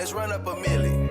let's run up a milli.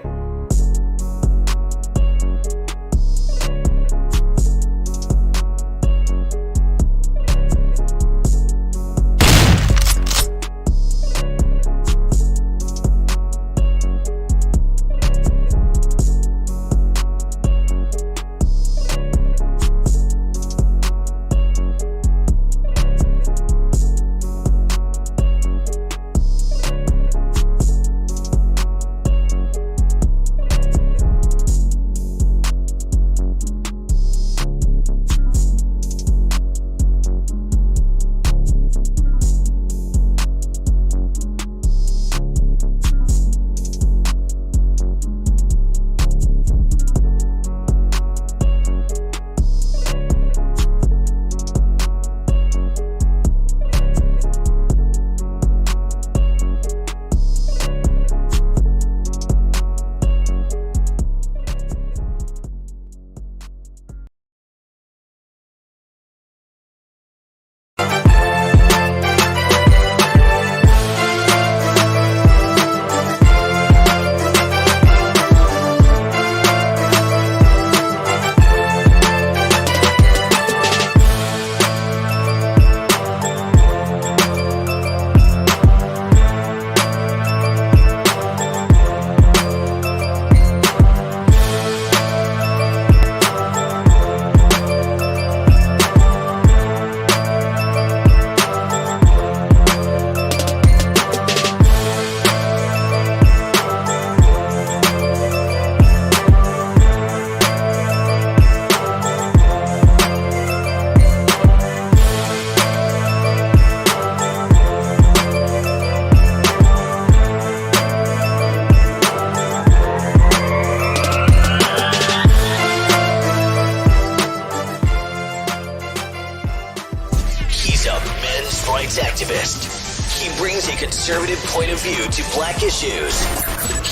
conservative point of view to black issues.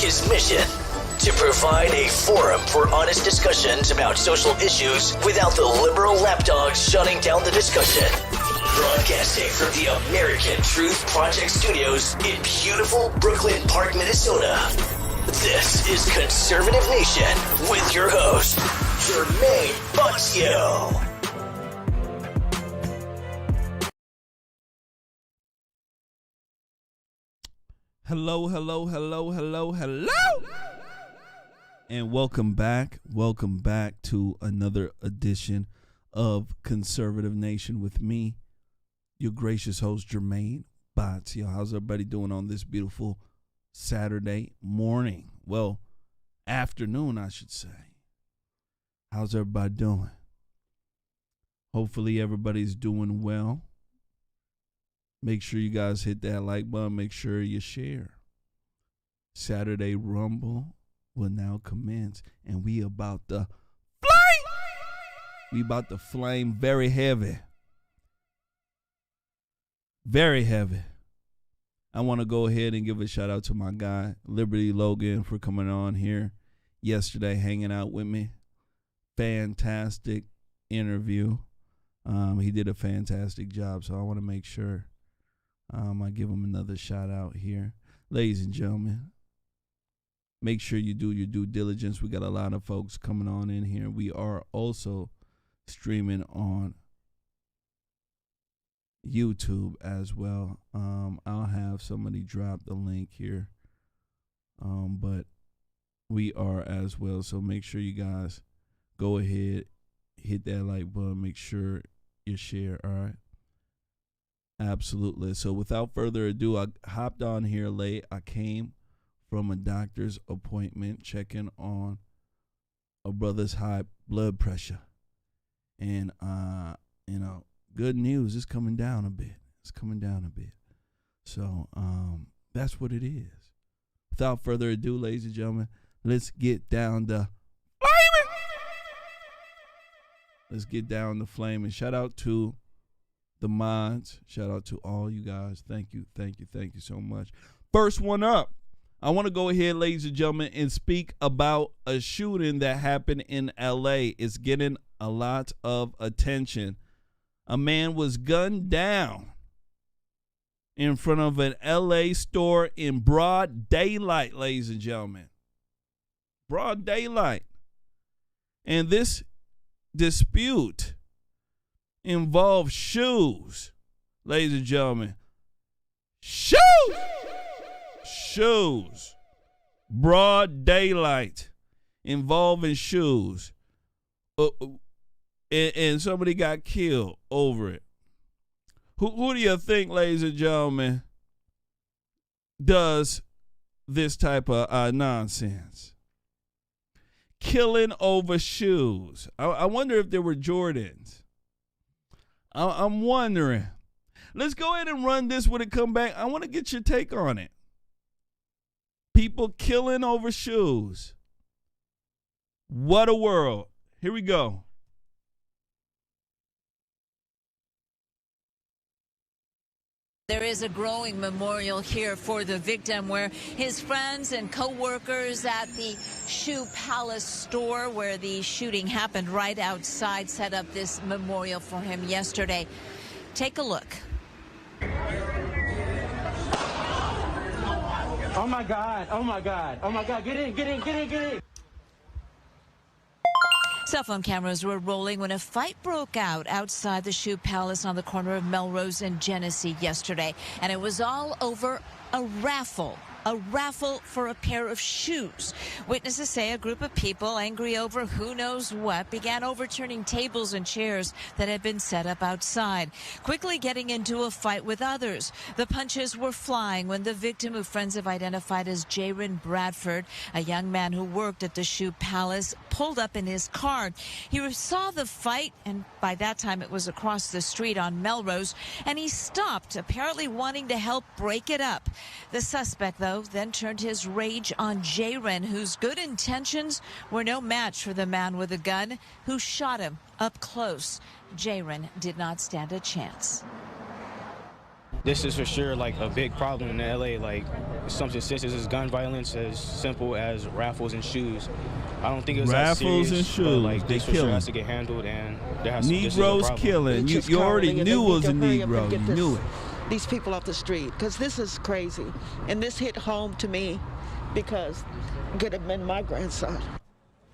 His mission, to provide a forum for honest discussions about social issues without the liberal lapdogs shutting down the discussion. Broadcasting from the American Truth Project Studios in beautiful Brooklyn Park, Minnesota. This is Conservative Nation with your host, Jermaine Buxio. Hello, and welcome back to another edition of Conservative Nation with me, your gracious host, Jermaine Buxio. How's everybody doing on this beautiful Saturday morning? Well, afternoon, I should say. How's everybody doing? Hopefully everybody's doing well. Make sure you guys hit that like button. Make sure you share. Saturday Rumble will now commence, and we about to flame. We about to flame very heavy. Very heavy. I want to go ahead and give a shout out to my guy, Liberty Logan, for coming on here yesterday, hanging out with me. Fantastic interview. He did a fantastic job, so I want to make sure I give him another shout out here. Ladies and gentlemen, make sure you do your due diligence. We got a lot of folks coming on in here. We are also streaming on YouTube as well. I'll have somebody drop the link here. But we are as well. So make sure you guys go ahead, hit that like button, make sure you share, all right? Absolutely. So without further ado, I hopped on here late. I came from a doctor's appointment checking on a brother's high blood pressure. And, good news, it's coming down a bit. So that's what it is. Without further ado, ladies and gentlemen, let's get down to flaming. Let's get down to flaming. Shout out to the mods. Shout out to all you guys. Thank you so much. First one up, I want to go ahead, ladies and gentlemen, and speak about a shooting that happened in LA. It's getting a lot of attention. A man was gunned down in front of an LA store in broad daylight, ladies and gentlemen. Broad daylight. And this dispute involves shoes, ladies and gentlemen. Shoes! Shoes. Broad daylight involving shoes. And somebody got killed over it. Who do you think, ladies and gentlemen, does this type of nonsense? Killing over shoes. I wonder if there were Jordans. I'm wondering. Let's go ahead and run this when it come back. I want to get your take on it. People killing over shoes. What a world. Here we go. There is a growing memorial here for the victim where his friends and co-workers at the Shoe Palace store where the shooting happened right outside set up this memorial for him yesterday. Take a look. Oh my God, oh my God, oh my God, get in, get in, get in, get in. Cell phone cameras were rolling when a fight broke out outside the Shoe Palace on the corner of Melrose and Genesee yesterday. And it was all over a raffle for a pair of shoes. Witnesses say a group of people angry over who knows what began overturning tables and chairs that had been set up outside, quickly getting into a fight with others. The punches were flying when the victim, who friends have identified as Jaron Bradford, a young man who worked at the Shoe Palace, pulled up in his car. He saw the fight, and by that time it was across the street on Melrose, and he stopped, apparently wanting to help break it up. The suspect, though, then turned his rage on Jaron, whose good intentions were no match for the man with a gun who shot him up close. Jaron did not stand a chance. This is for sure like a big problem in LA, like something such as gun violence, as simple as raffles and shoes. I don't think it was raffles that serious, and shoes. But like They this for sure killing. has to get handled, and there has Negroes killing. You already knew it was a Negro. You knew it. These people off the street, because this is crazy. And this hit home to me because it could have been my grandson.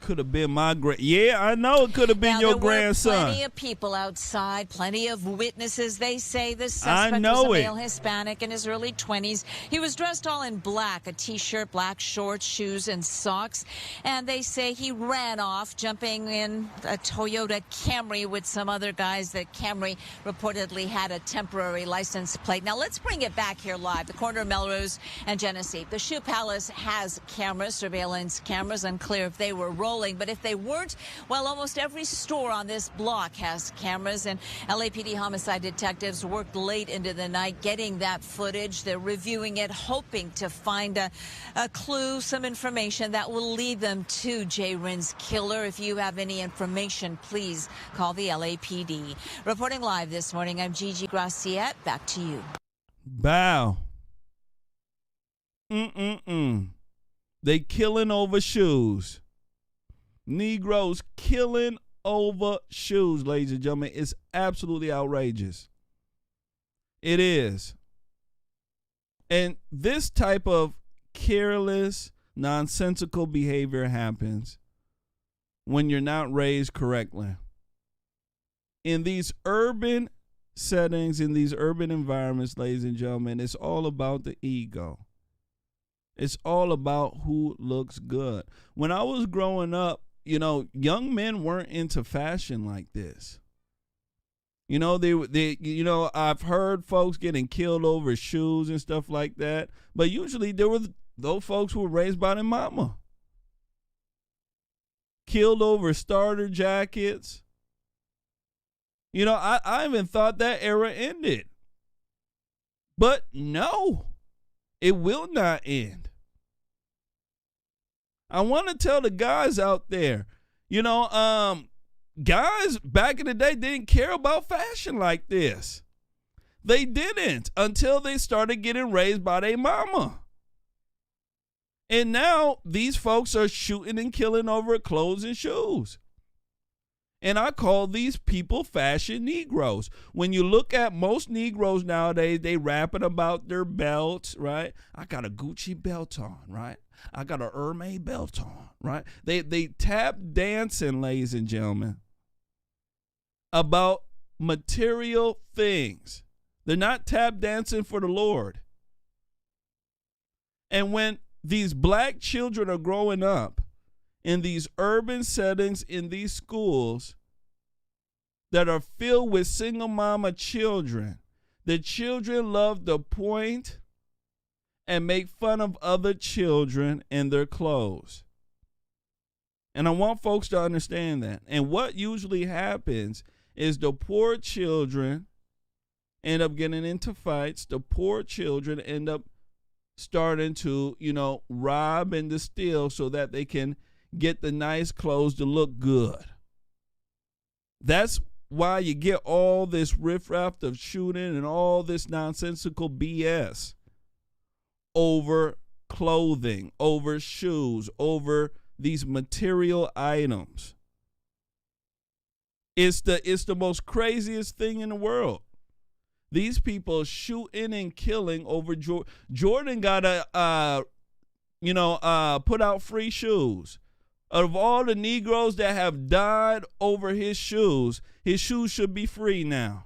Could have been my yeah, I know it could have been your grandson. There were plenty of people outside, plenty of witnesses. They say the suspect was a male Hispanic in his early 20s. He was dressed all in black, a T-shirt, black shorts, shoes, and socks. And they say he ran off, jumping in a Toyota Camry with some other guys. The Camry reportedly had a temporary license plate. Now let's bring it back here live. The corner of Melrose and Genesee. The Shoe Palace has cameras, surveillance cameras. Unclear if they were rolling. But if they weren't, well, almost every store on this block has cameras, and LAPD homicide detectives worked late into the night getting that footage. They're reviewing it, hoping to find a clue, some information that will lead them to Jaron's killer. If you have any information, please call the LAPD. Reporting live this morning, I'm Gigi Graciette. Back to you. Bow. They killing over shoes. Negroes killing over shoes, ladies and gentlemen. It's absolutely outrageous. It is. And this type of careless, nonsensical behavior happens when you're not raised correctly. In these urban settings, in these urban environments, ladies and gentlemen, it's all about the ego. It's all about who looks good. When I was growing up, you know, young men weren't into fashion like this. You know, I've heard folks getting killed over shoes and stuff like that. But usually there were those folks who were raised by their mama. Killed over starter jackets. You know, I even thought that era ended. But no, it will not end. I want to tell the guys out there, you know, guys back in the day didn't care about fashion like this. They didn't until they started getting raised by their mama. And now these folks are shooting and killing over clothes and shoes. And I call these people fashion Negroes. When you look at most Negroes nowadays, they rapping about their belts, right? I got a Gucci belt on, right? I got a Hermes belt on, right? They tap dancing, ladies and gentlemen, about material things. They're not tap dancing for the Lord. And when these black children are growing up in these urban settings, in these schools that are filled with single mama children, the children love to point and make fun of other children and their clothes. And I want folks to understand that. And what usually happens is the poor children end up getting into fights. The poor children end up starting to, rob and to steal so that they can get the nice clothes to look good. That's why you get all this riffraff of shooting and all this nonsensical BS over clothing, over shoes, over these material items. It's the most craziest thing in the world. These people shooting and killing over Jordan got to, put out free shoes. Of all the Negroes that have died over his shoes should be free now.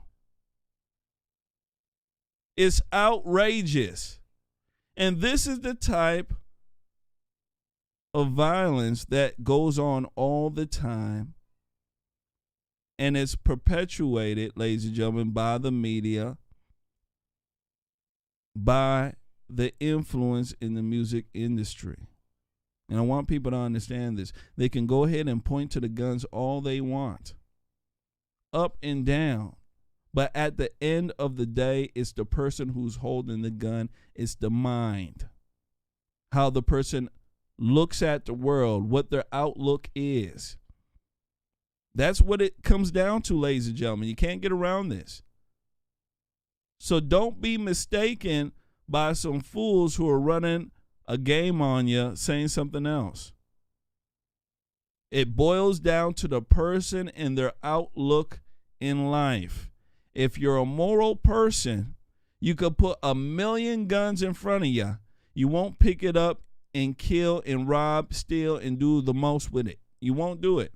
It's outrageous. And this is the type of violence that goes on all the time. And it's perpetuated, ladies and gentlemen, by the media, by the influence in the music industry. And I want people to understand this. They can go ahead and point to the guns all they want, up and down. But at the end of the day, it's the person who's holding the gun. It's the mind. How the person looks at the world, what their outlook is. That's what it comes down to, ladies and gentlemen. You can't get around this. So don't be mistaken by some fools who are running a game on you saying something else. It boils down to the person and their outlook in life. If you're a moral person, you could put 1,000,000 guns in front of you. You won't pick it up and kill and rob, steal, and do the most with it. You won't do it.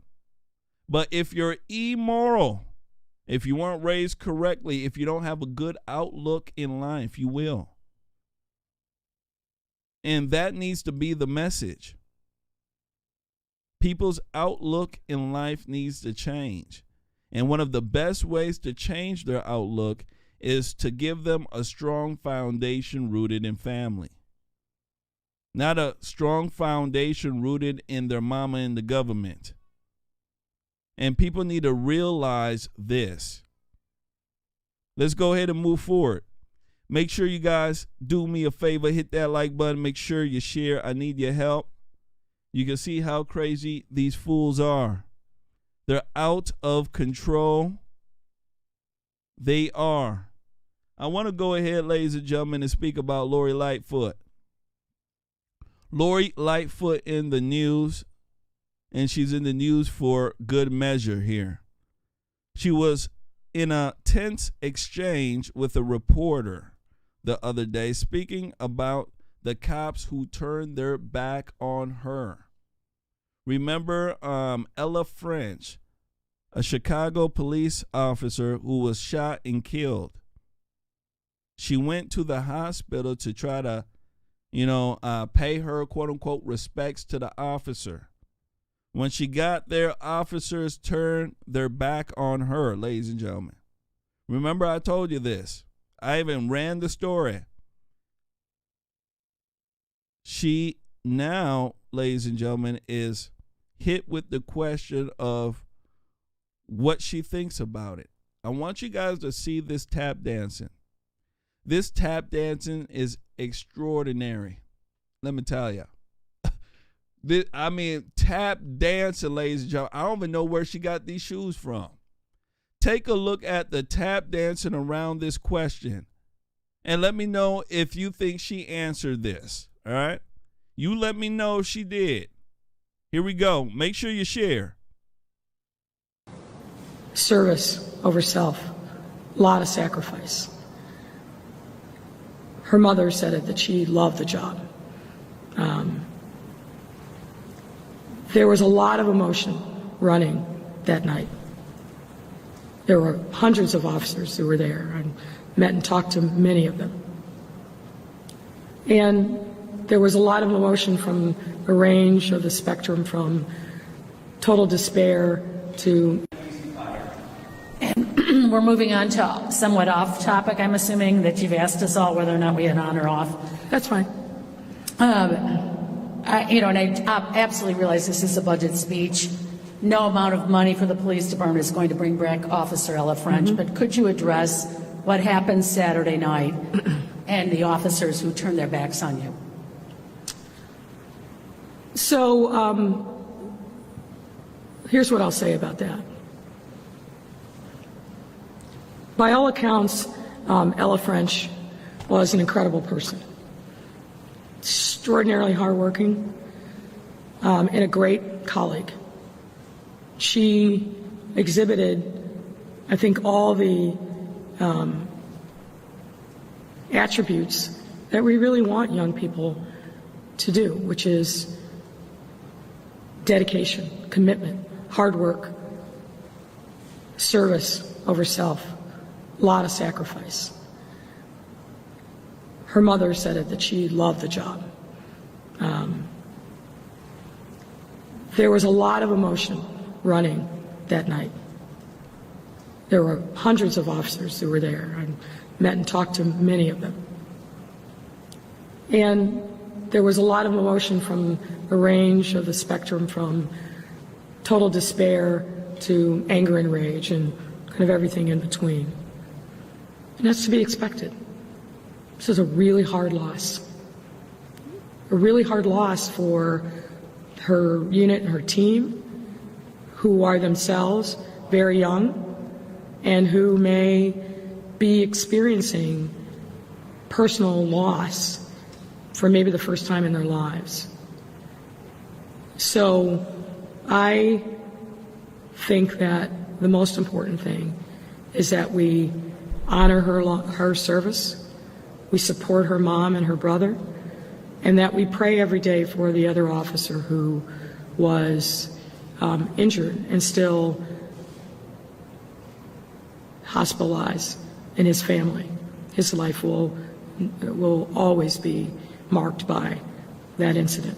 But if you're immoral, if you weren't raised correctly, if you don't have a good outlook in life, you will. And that needs to be the message. People's outlook in life needs to change. And one of the best ways to change their outlook is to give them a strong foundation rooted in family. Not a strong foundation rooted in their mama and the government. And people need to realize this. Let's go ahead and move forward. Make sure you guys do me a favor. Hit that like button. Make sure you share. I need your help. You can see how crazy these fools are. They're out of control. They are. I want to go ahead, ladies and gentlemen, and speak about Lori Lightfoot. Lori Lightfoot in the news. And she's in the news for good measure here. She was in a tense exchange with a reporter the other day, speaking about the cops who turned their back on her. Remember Ella French, a Chicago police officer who was shot and killed. She went to the hospital to try to, pay her quote unquote respects to the officer. When she got there, officers turned their back on her, ladies and gentlemen. Remember, I told you this. I even ran the story. She now, ladies and gentlemen, is hit with the question of what she thinks about it. I want you guys to see this tap dancing. This tap dancing is extraordinary. Let me tell you. Tap dancing, ladies and gentlemen. I don't even know where she got these shoes from. Take a look at the tap dancing around this question and let me know if you think she answered this. All right? You let me know if she did. Here we go. Make sure you share. service over self, a lot of sacrifice. Her mother said it, that she loved the job. There was a lot of emotion running that night. There were hundreds of officers who were there. I met and talked to many of them. And there was a lot of emotion from the range of the spectrum, from total despair to... And we're moving on to somewhat off topic. I'm assuming that you've asked us all whether or not we had on or off. That's fine. I absolutely realize this is a budget speech. No amount of money for the police department is going to bring back Officer Ella French, but could you address what happened Saturday night and the officers who turned their backs on you? So here's what I'll say about that. By all accounts, Ella French was an incredible person, extraordinarily hardworking, and a great colleague. She exhibited, I think, all the attributes that we really want young people to do, which is dedication, commitment, hard work, service over self, a lot of sacrifice. Her mother said it, that she loved the job. There was a lot of emotion running that night. There were hundreds of officers who were there. I met and talked to many of them. And there was a lot of emotion from the range of the spectrum, from total despair to anger and rage and kind of everything in between. And that's to be expected. This is a really hard loss. A really hard loss for her unit and her team, who are themselves very young and who may be experiencing personal loss for maybe the first time in their lives. So I think that the most important thing is that we honor her service, we support her mom and her brother, and that we pray every day for the other officer who was injured and still hospitalized, and his family. His life will always be marked by that incident.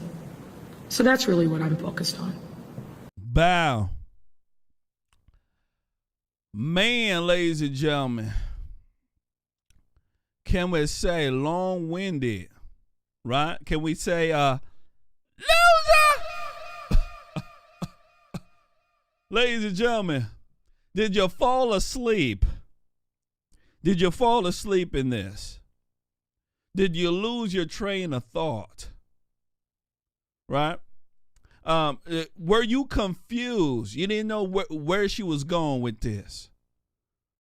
So that's really what I'm focused on. Bow. Man, ladies and gentlemen, can we say long-winded, right? Can we say, loser? Ladies and gentlemen, did you fall asleep? Did you fall asleep in this? Did you lose your train of thought? Right? Were you confused? You didn't know where she was going with this.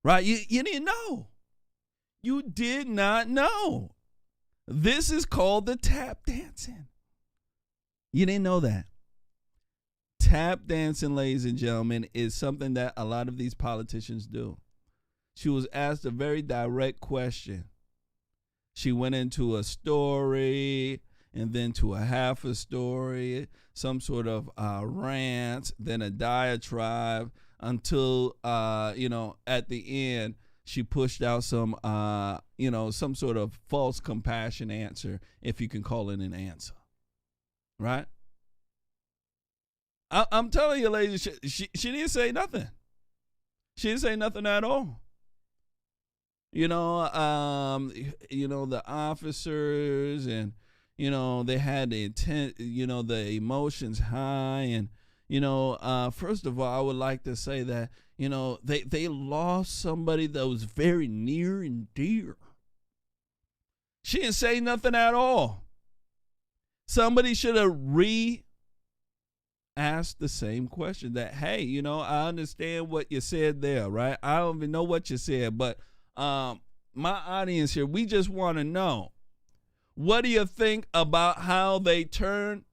Right? You didn't know. You did not know. This is called the tap dancing. You didn't know that. Tap dancing, ladies and gentlemen, is something that a lot of these politicians do. She was asked a very direct question. She went into a story and then to a half a story, some sort of rant, then a diatribe, until, at the end, she pushed out some sort of false compassion answer, if you can call it an answer. Right? I'm telling you, ladies, she didn't say nothing. She didn't say nothing at all. The officers, and, they had the intent, the emotions high. And, first of all, I would like to say that, they lost somebody that was very near and dear. She didn't say nothing at all. Somebody should have asked the same question, that, hey, I understand what you said there, right? I don't even know what you said, but my audience here, we just want to know, what do you think about how they turned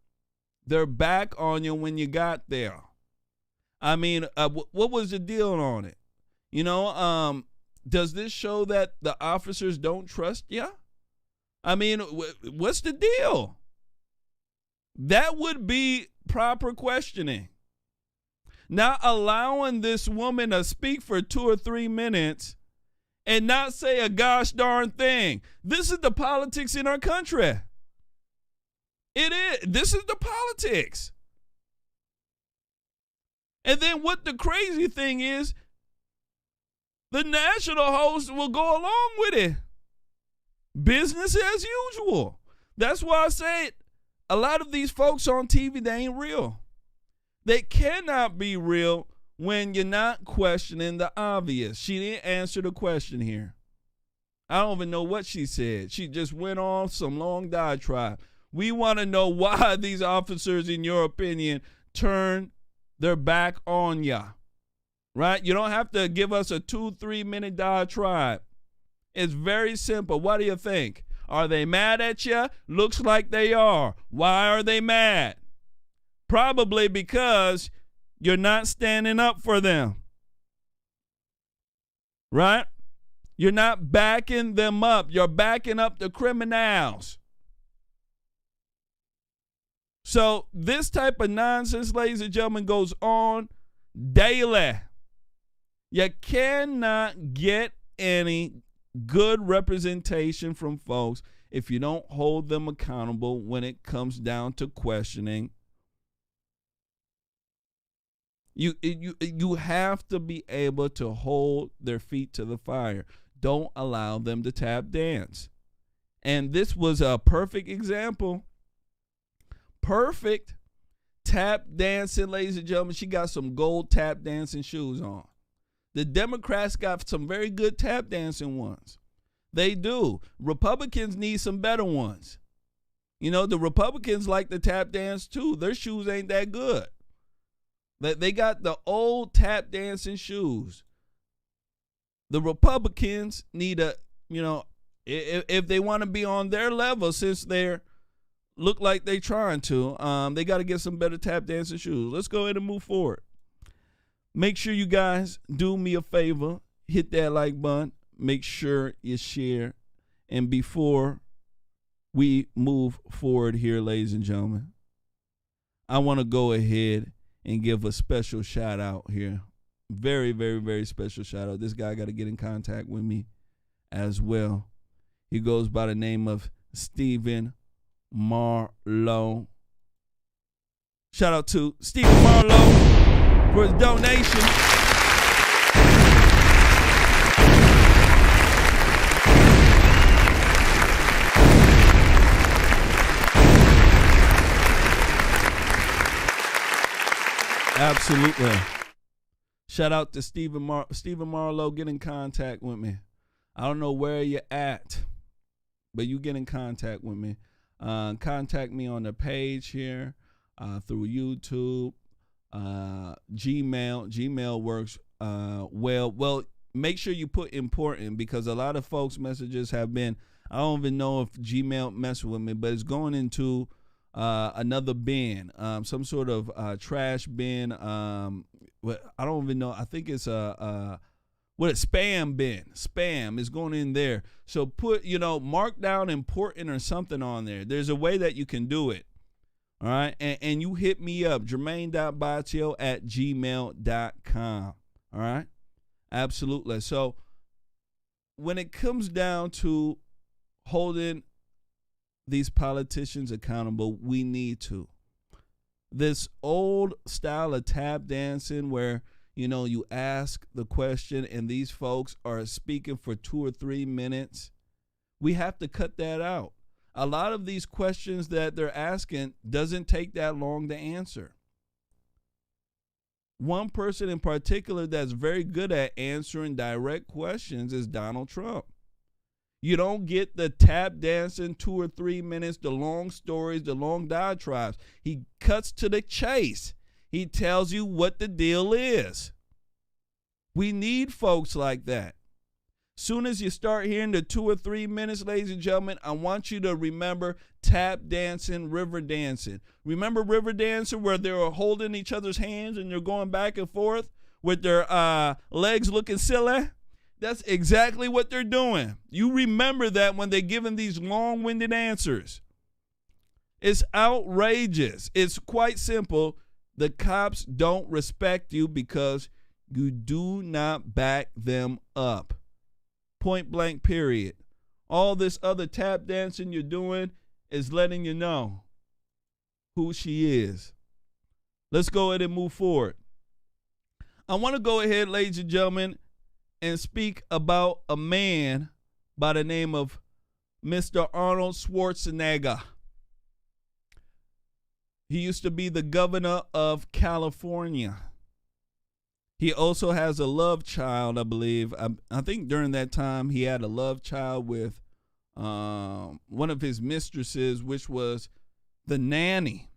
their back on you when you got there? I mean, what was the deal on it? You know, does this show that the officers don't trust you? I mean, what's the deal? That would be proper questioning. Not allowing this woman to speak for 2 or 3 minutes and not say a gosh darn thing. This is the politics in our country. It is. This is the politics. And then what the crazy thing is, the national host will go along with it. Business as usual. That's why I say a lot of these folks on TV, they ain't real. They cannot be real when you're not questioning the obvious. She didn't answer the question here. I don't even know what she said. She just went on some long diatribe. We want to know why these officers, in your opinion, turn their back on ya. Right? You don't have to give us a 2-3 minute diatribe. It's very simple. What do you think? Are they mad at you? Looks like they are. Why are they mad? Probably because you're not standing up for them. Right? You're not backing them up. You're backing up the criminals. So this type of nonsense, ladies and gentlemen, goes on daily. You cannot get any good representation from folks if you don't hold them accountable when it comes down to questioning. You have to be able to hold their feet to the fire. Don't allow them to tap dance. And this was a perfect example. Perfect tap dancing, ladies and gentlemen. She got some gold tap dancing shoes on. The Democrats got some very good tap dancing ones. They do. Republicans need some better ones. You know, the Republicans like to tap dance too. Their shoes ain't that good. They got the old tap dancing shoes. The Republicans need if they want to be on their level, since they're look like they trying to, they got to get some better tap dancing shoes. Let's go ahead and move forward. Make sure you guys do me a favor. Hit that like button. Make sure you share. And before we move forward here, ladies and gentlemen, I want to go ahead and give a special shout out here. Very, very, very special shout out. This guy got to get in contact with me as well. He goes by the name of Stephen Marlowe. Shout out to Stephen Marlowe for his donation. Absolutely. Shout out to Stephen Marlowe. Get in contact with me. I don't know where you're at, but you get in contact with me. Contact me on the page here, through YouTube, Gmail. Gmail works well. Make sure you put important, because a lot of folks' messages have been, I don't even know if Gmail messes with me, but it's going into another bin, some sort of trash bin. I don't even know. I think it's a spam bin. Spam is going in there. So put, mark down important or something on there. There's a way that you can do it. All right. And you hit me up, jermaine.batio@gmail.com. All right. Absolutely. So when it comes down to holding these politicians accountable, we need to. This old style of tap dancing where, you ask the question and these folks are speaking for 2 or 3 minutes, we have to cut that out. A lot of these questions that they're asking doesn't take that long to answer. One person in particular that's very good at answering direct questions is Donald Trump. You don't get the tap dancing 2 or 3 minutes, the long stories, the long diatribes. He cuts to the chase. He tells you what the deal is. We need folks like that. Soon as you start hearing the 2 or 3 minutes, ladies and gentlemen, I want you to remember tap dancing, river dancing. Remember river dancing where they were holding each other's hands and they're going back and forth with their legs looking silly? That's exactly what they're doing. You remember that when they're giving these long-winded answers. It's outrageous. It's quite simple. The cops don't respect you because you do not back them up. Point blank, period. All this other tap dancing you're doing is letting you know who she is. Let's go ahead and move forward. I want to go ahead, ladies and gentlemen, and speak about a man by the name of Mr. Arnold Schwarzenegger. He used to be the governor of California. He also has a love child, I believe. I think during that time he had a love child with one of his mistresses, which was the nanny.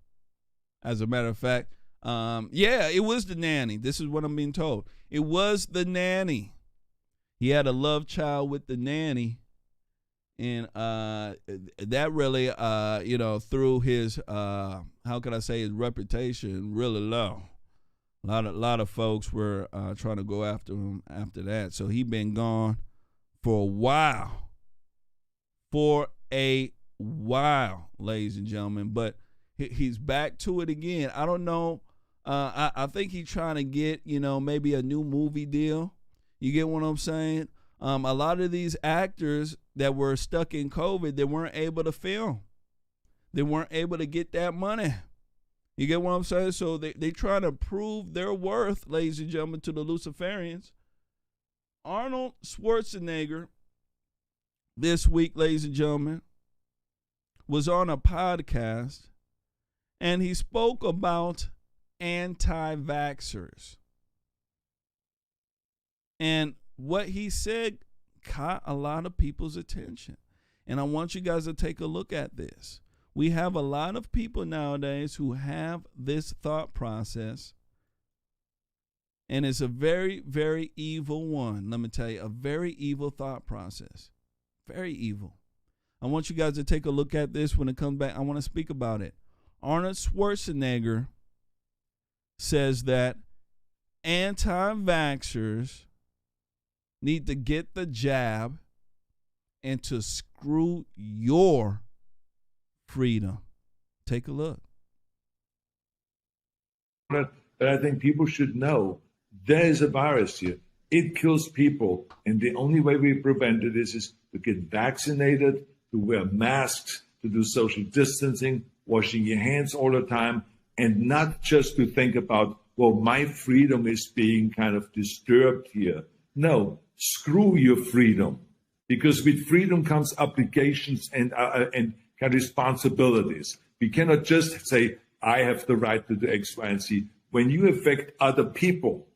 As a matter of fact, yeah, it was the nanny. This is what I'm being told. It was the nanny. He had a love child with the nanny, and that really, threw his, how can I say, his reputation really low. A lot of folks were trying to go after him after that. So he been gone for a while. For a while, ladies and gentlemen. But he's back to it again. I don't know. I think he's trying to get, maybe a new movie deal. You get what I'm saying? A lot of these actors that were stuck in COVID, they weren't able to film. They weren't able to get that money. You get what I'm saying? So they try to prove their worth, ladies and gentlemen, to the Luciferians. Arnold Schwarzenegger, this week, ladies and gentlemen, was on a podcast, and he spoke about anti-vaxxers. And what he said caught a lot of people's attention. And I want you guys to take a look at this. We have a lot of people nowadays who have this thought process, and it's a very, very evil one. Let me tell you, a very evil thought process. Very evil. I want you guys to take a look at this when it comes back. I want to speak about it. Arnold Schwarzenegger says that anti-vaxxers need to get the jab and to screw your freedom. Take a look. But I think people should know there is a virus here. It kills people. And the only way we prevent it is to get vaccinated, to wear masks, to do social distancing, washing your hands all the time, and not just to think about, well, my freedom is being kind of disturbed here. No, screw your freedom. Because with freedom comes obligations and responsibilities. We cannot just say, I have the right to do X, Y, and Z. When you affect other people,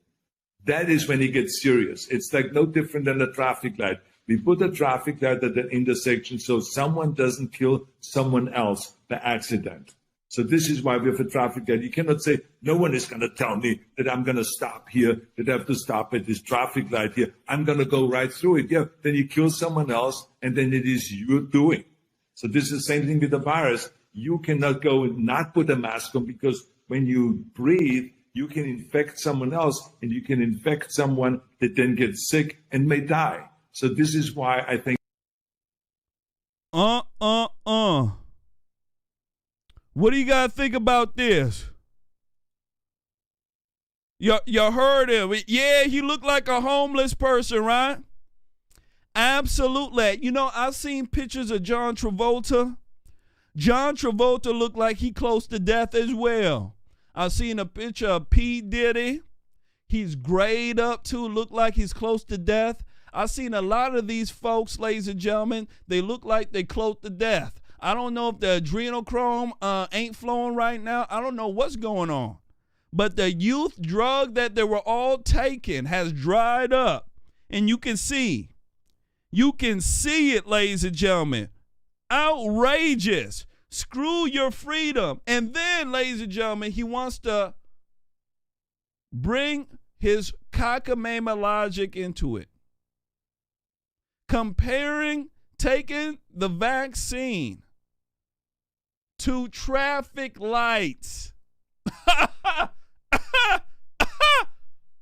that is when it gets serious. It's like no different than a traffic light. We put a traffic light at an intersection so someone doesn't kill someone else by accident. So this is why we have a traffic light. You cannot say, no one is going to tell me that I'm going to stop here, that I have to stop at this traffic light here. I'm going to go right through it. Yeah, then you kill someone else, and then it is your doing. So this is the same thing with the virus. You cannot go and not put a mask on, because when you breathe, you can infect someone else, and you can infect someone that then gets sick and may die. So this is why I think. What do you guys think about this? You heard him. Yeah, he looked like a homeless person, right? Absolutely. You know, I've seen pictures of John Travolta. John Travolta looked like he close to death as well. I've seen a picture of P. Diddy. He's grayed up too, look like he's close to death. I've seen a lot of these folks, ladies and gentlemen, they look like they close to death. I don't know if the adrenochrome ain't flowing right now. I don't know what's going on. But the youth drug that they were all taking has dried up. And you can see it, ladies and gentlemen. Outrageous. Screw your freedom. And then, ladies and gentlemen, he wants to bring his cockamamie logic into it. comparing taking the vaccine to traffic lights.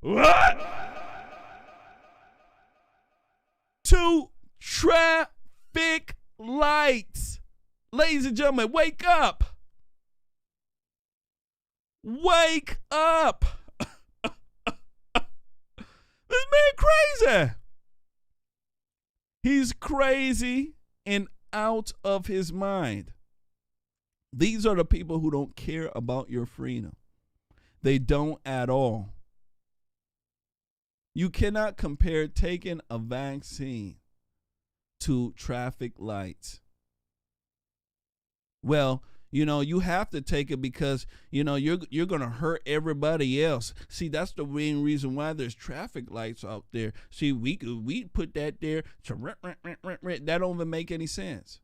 What? To traffic lights. Ladies and gentlemen, wake up. Wake up. This man crazy. He's crazy and out of his mind. These are the people who don't care about your freedom. They don't at all. You cannot compare taking a vaccine to traffic lights. Well, you have to take it because, you're going to hurt everybody else. See, that's the main reason why there's traffic lights out there. See, we put that there to that don't even make any sense.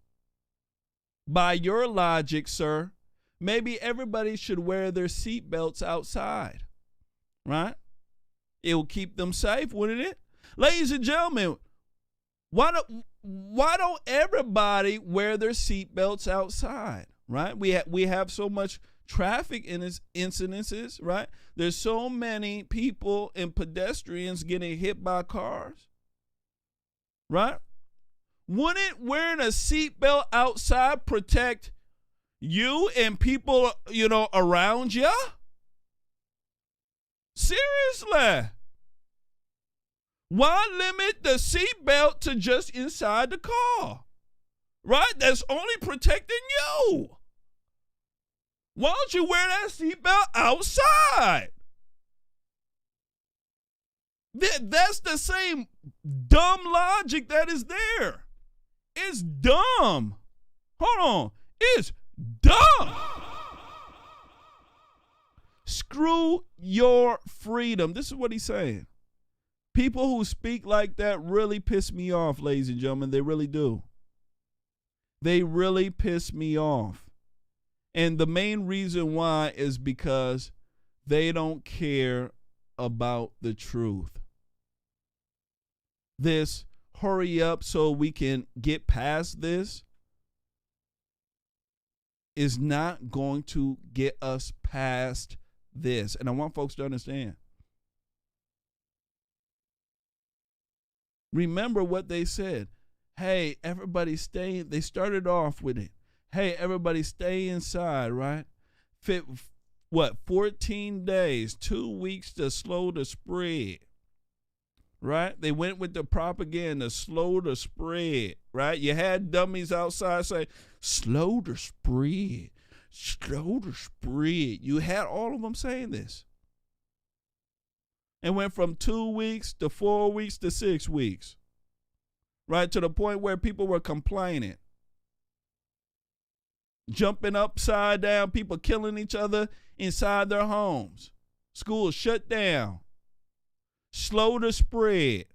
By your logic, sir, maybe everybody should wear their seatbelts outside, right? It will keep them safe, wouldn't it? Ladies and gentlemen, why don't everybody wear their seatbelts outside? Right? We have so much traffic incidences, right? There's so many people and pedestrians getting hit by cars, right? Wouldn't wearing a seatbelt outside protect you and people, around you? Seriously. Why limit the seatbelt to just inside the car? Right? That's only protecting you. Why don't you wear that seatbelt outside? That's the same dumb logic that is there. It's dumb. Hold on. It's dumb. Screw your freedom. This is what he's saying. People who speak like that really piss me off, ladies and gentlemen. They really do. They really piss me off. And the main reason why is because they don't care about the truth. This hurry up so we can get past this is not going to get us past this. And I want folks to understand. Remember what they said. Hey, everybody stay. They started off with it. Hey, everybody stay inside, right? 14 days, 2 weeks to slow the spread, right? They went with the propaganda, slow the spread, right? You had dummies outside say, slow the spread, slow the spread. You had all of them saying this. And went from 2 weeks to 4 weeks to 6 weeks, right? To the point where people were complaining. Jumping upside down, people killing each other inside their homes. Schools shut down. Slow the spread.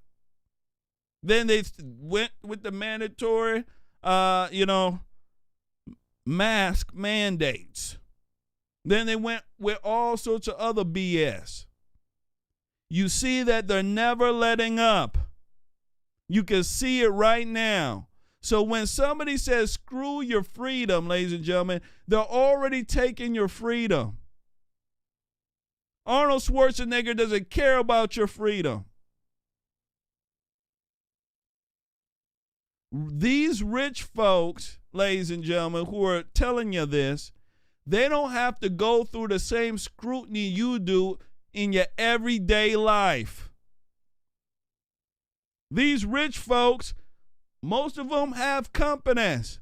Then they went with the mandatory, mask mandates. Then they went with all sorts of other BS. You see that they're never letting up. You can see it right now. So when somebody says, screw your freedom, ladies and gentlemen, they're already taking your freedom. Arnold Schwarzenegger doesn't care about your freedom. These rich folks, ladies and gentlemen, who are telling you this, they don't have to go through the same scrutiny you do in your everyday life. These rich folks, most of them have companies.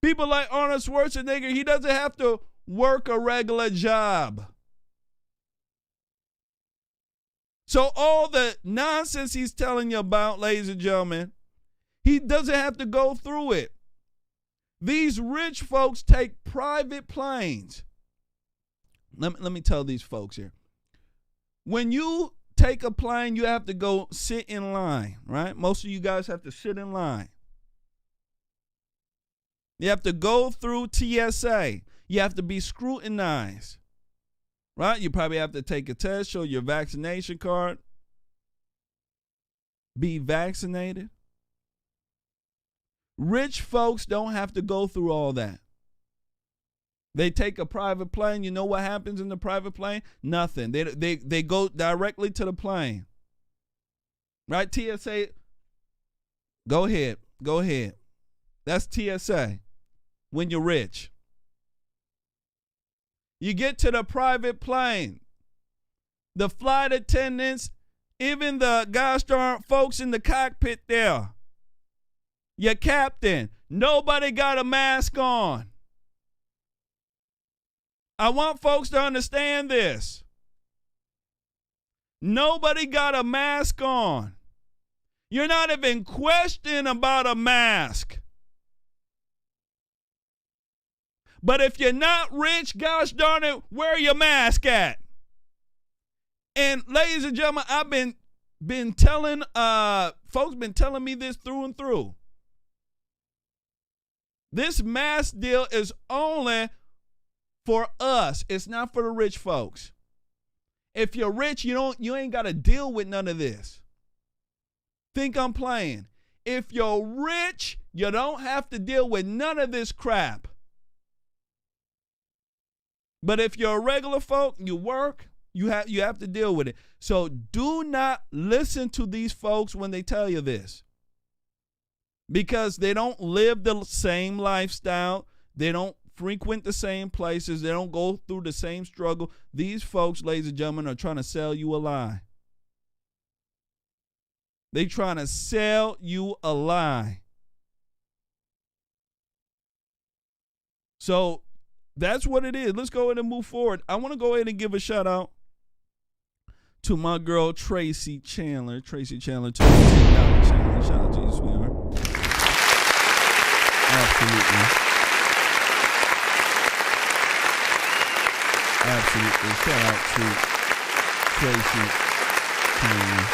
People like Arnold Schwarzenegger, he doesn't have to work a regular job. So all the nonsense he's telling you about, ladies and gentlemen, he doesn't have to go through it. These rich folks take private planes. Let me tell these folks here. When you take a plane, you have to go sit in line, right? Most of you guys have to sit in line. You have to go through TSA. You have to be scrutinized, right? You probably have to take a test, show your vaccination card. be vaccinated. Rich folks don't have to go through all that. They take a private plane. You know what happens in the private plane? Nothing. They go directly to the plane. Right? TSA. Go ahead. Go ahead. That's TSA when you're rich. You get to the private plane. The flight attendants, even the gosh darn folks in the cockpit there. Your captain. Nobody got a mask on. I want folks to understand this. Nobody got a mask on. You're not even questioning about a mask. But if you're not rich, gosh darn it, where your mask at? And ladies and gentlemen, I've been telling folks been telling me this through and through. This mask deal is only for us. It's not for the rich folks. If you're rich, you ain't got to deal with none of this. Think I'm playing. If you're rich, you don't have to deal with none of this crap. But if you're a regular folk, you work, you have to deal with it. So do not listen to these folks when they tell you this. Because they don't live the same lifestyle. They don't frequent the same places. They don't go through the same struggle. These folks, ladies and gentlemen, are trying to sell you a lie. They trying to sell you a lie. So that's what it is. Let's go ahead and move forward. I want to go ahead and give a shout out to my girl Tracy Chandler. Tracy Chandler, to $10 challenge. Shout out to you, sweetheart. Absolutely. Absolutely. Shout out to Tracy Chandler.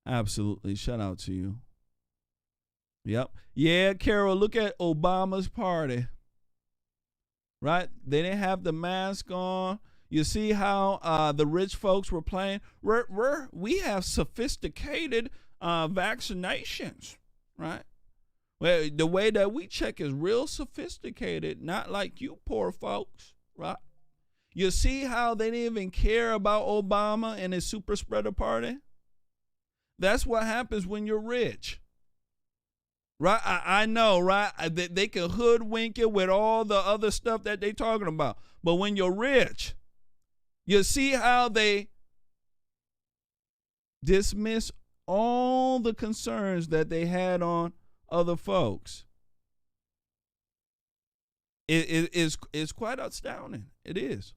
Absolutely. Shout out to you. Yep. Yeah, Carol, look at Obama's party. Right? They didn't have the mask on. You see how the rich folks were playing? We have sophisticated vaccinations, right? Well, the way that we check is real sophisticated, not like you poor folks, right? You see how they didn't even care about Obama and his super spreader party? That's what happens when you're rich. Right? I know, right? They can hoodwink it with all the other stuff that they talking about. But when you're rich, you see how they dismiss all the concerns that they had on other folks. It's quite astounding. It is.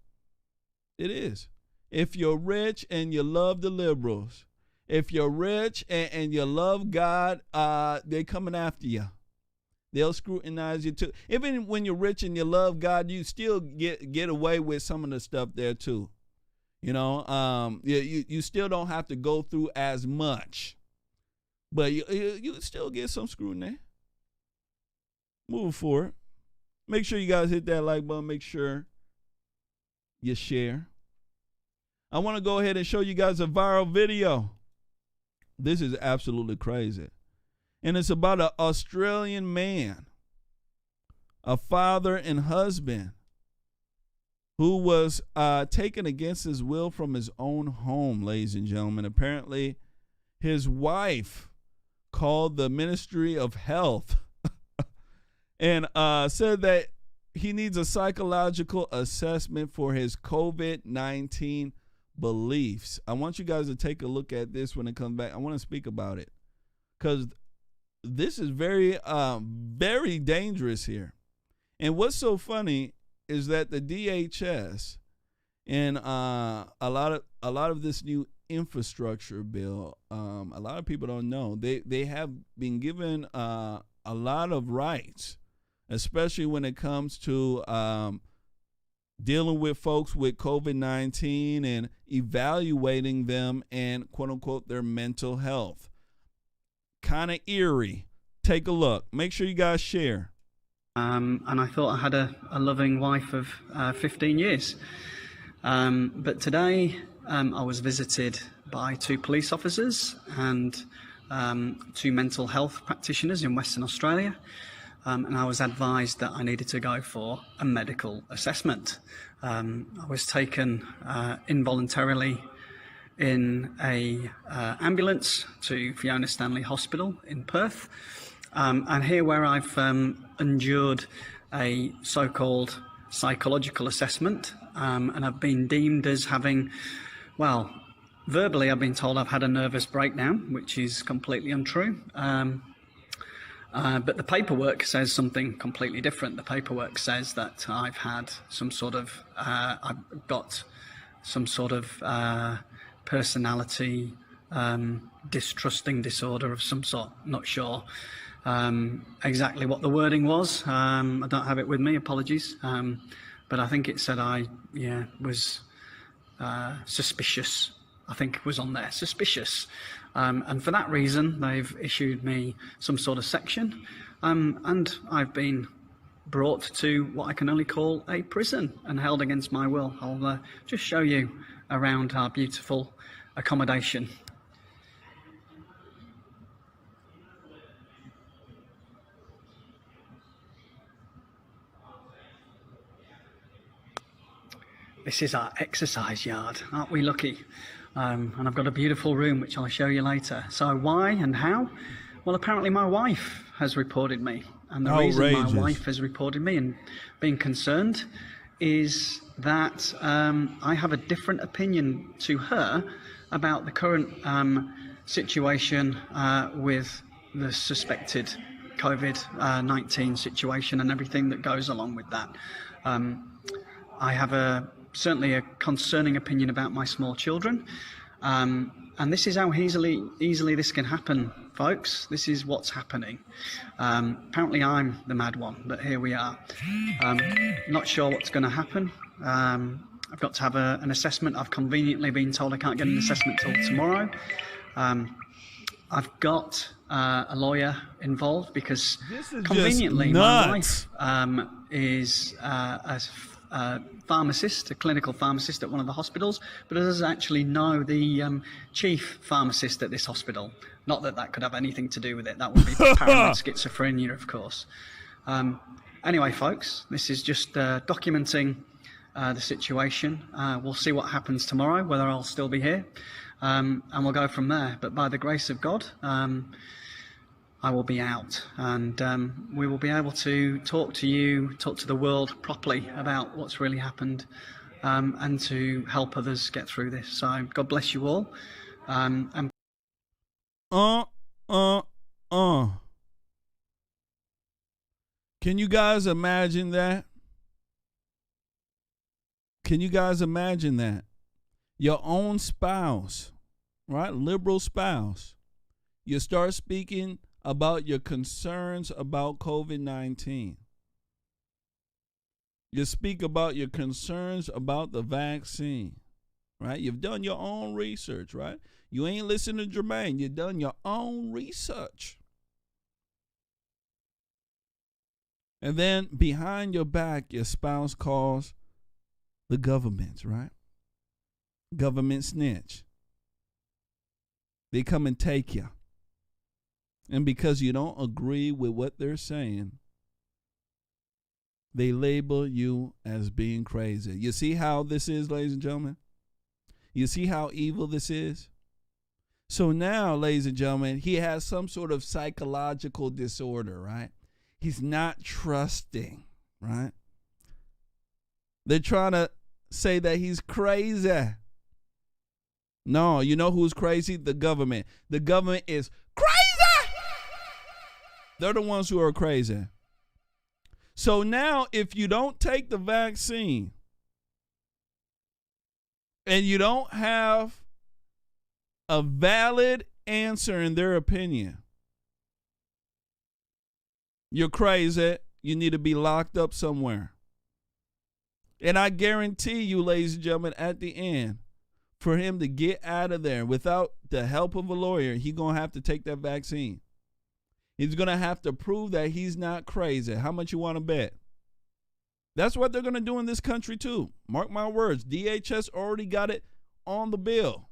It is. If you're rich and you love the liberals, if you're rich and you love God, they're coming after you. They'll scrutinize you too. Even when you're rich and you love God, you still get away with some of the stuff there too. You know, you still don't have to go through as much, but you still get some scrutiny. Move forward. Make sure you guys hit that like button. Make sure you share. I want to go ahead and show you guys a viral video. This is absolutely crazy. And it's about an Australian man, a father and husband, who was taken against his will from his own home, ladies and gentlemen. Apparently, his wife called the Ministry of Health and said that he needs a psychological assessment for his COVID-19 beliefs. I want you guys to take a look at this when it comes back. I want to speak about it because this is very, very dangerous here. And what's so funny is that the DHS and a lot of this new infrastructure bill, a lot of people don't know, they have been given a lot of rights, especially when it comes to dealing with folks with COVID-19 and evaluating them and, quote unquote, their mental health. Kind of eerie. Take a look. Make sure you guys share. And I thought I had a loving wife of 15 years. But today I was visited by two police officers, and to mental health practitioners in Western Australia, and I was advised that I needed to go for a medical assessment. I was taken involuntarily in a ambulance to Fiona Stanley Hospital in Perth, and here where I've endured a so-called psychological assessment, and I've been deemed as having, well, verbally I've been told I've had a nervous breakdown, which is completely untrue. But the paperwork says something completely different. The paperwork says that I've had some sort of, I've got some sort of personality distrusting disorder of some sort. Not sure exactly what the wording was. I don't have it with me, apologies. But I think it said I was suspicious. I think it was on there, suspicious. And for that reason, they've issued me some sort of section. And I've been brought to what I can only call a prison and held against my will. I'll just show you around our beautiful accommodation. This is our exercise yard, aren't we lucky? And I've got a beautiful room which I'll show you later. So why and how? Well, apparently my wife has reported me. And the reason my wife has reported me and being concerned is that I have a different opinion to her about the current situation with the suspected COVID-19 situation and everything that goes along with that. I have certainly a concerning opinion about my small children, and this is how easily this can happen, folks. This is what's happening. Apparently I'm the mad one, but here we are. Not sure what's going to happen. I've got to have an assessment. I've conveniently been told I can't get an assessment till tomorrow. I've got a lawyer involved because conveniently my wife is a pharmacist, a clinical pharmacist at one of the hospitals, but doesn't actually know the chief pharmacist at this hospital. Not that that could have anything to do with it. That would be paranoid schizophrenia, of course. Anyway, folks, this is just documenting the situation. We'll see what happens tomorrow, whether I'll still be here, and we'll go from there. But by the grace of God, I will be out, and we will be able to talk to the world properly about what's really happened, and to help others get through this. So God bless you all. And Can you guys imagine that? Can you guys imagine that? Your own spouse, right? Liberal spouse. You start speaking about your concerns about COVID-19. You speak about your concerns about the vaccine, right? You've done your own research, right? You ain't listening to Jermaine. You've done your own research. And then behind your back, your spouse calls the government, right? Government snitch. They come and take you. And because you don't agree with what they're saying, they label you as being crazy. You see how this is, ladies and gentlemen? You see how evil this is? So now, ladies and gentlemen, he has some sort of psychological disorder, right? He's not trusting, right? They're trying to say that he's crazy. No, you know who's crazy? The government. The government is crazy. They're the ones who are crazy. So now if you don't take the vaccine and you don't have a valid answer in their opinion, you're crazy. You need to be locked up somewhere. And I guarantee you, ladies and gentlemen, at the end, for him to get out of there without the help of a lawyer, he's going to have to take that vaccine. He's going to have to prove that he's not crazy. How much you want to bet? That's what they're going to do in this country too. Mark my words. DHS already got it on the bill.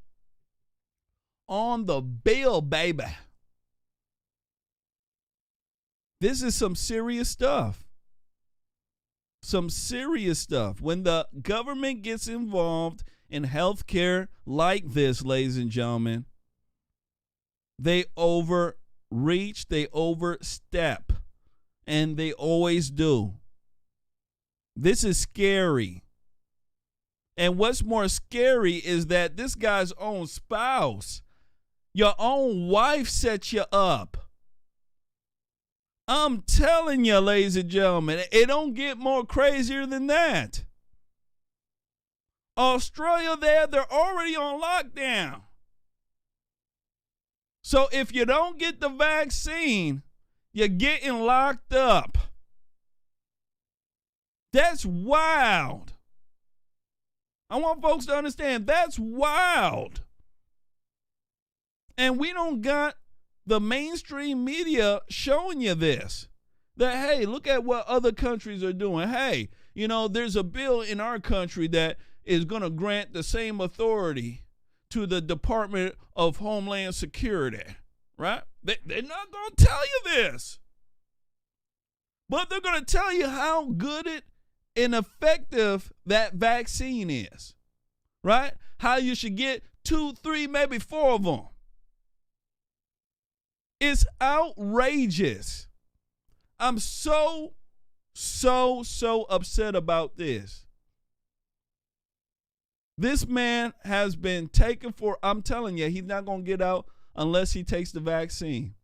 On the bill, baby. This is some serious stuff. Some serious stuff. When the government gets involved in healthcare like this, ladies and gentlemen, they overreach, they overstep, and they always do. This is scary. And what's more scary is that this guy's own spouse, your own wife, set you up. I'm telling you, ladies and gentlemen, it don't get more crazier than that. Australia, they're already on lockdown. So if you don't get the vaccine, you're getting locked up. That's wild. I want folks to understand that's wild. And we don't got the mainstream media showing you this. That, hey, look at what other countries are doing. Hey, you know, there's a bill in our country that is going to grant the same authority to the Department of Homeland Security, right? They're not going to tell you this. But they're going to tell you how good and effective that vaccine is, right? How you should get 2, 3, maybe 4 of them. It's outrageous. I'm so upset about this. This man has been taken for, I'm telling you, he's not going to get out unless he takes the vaccine.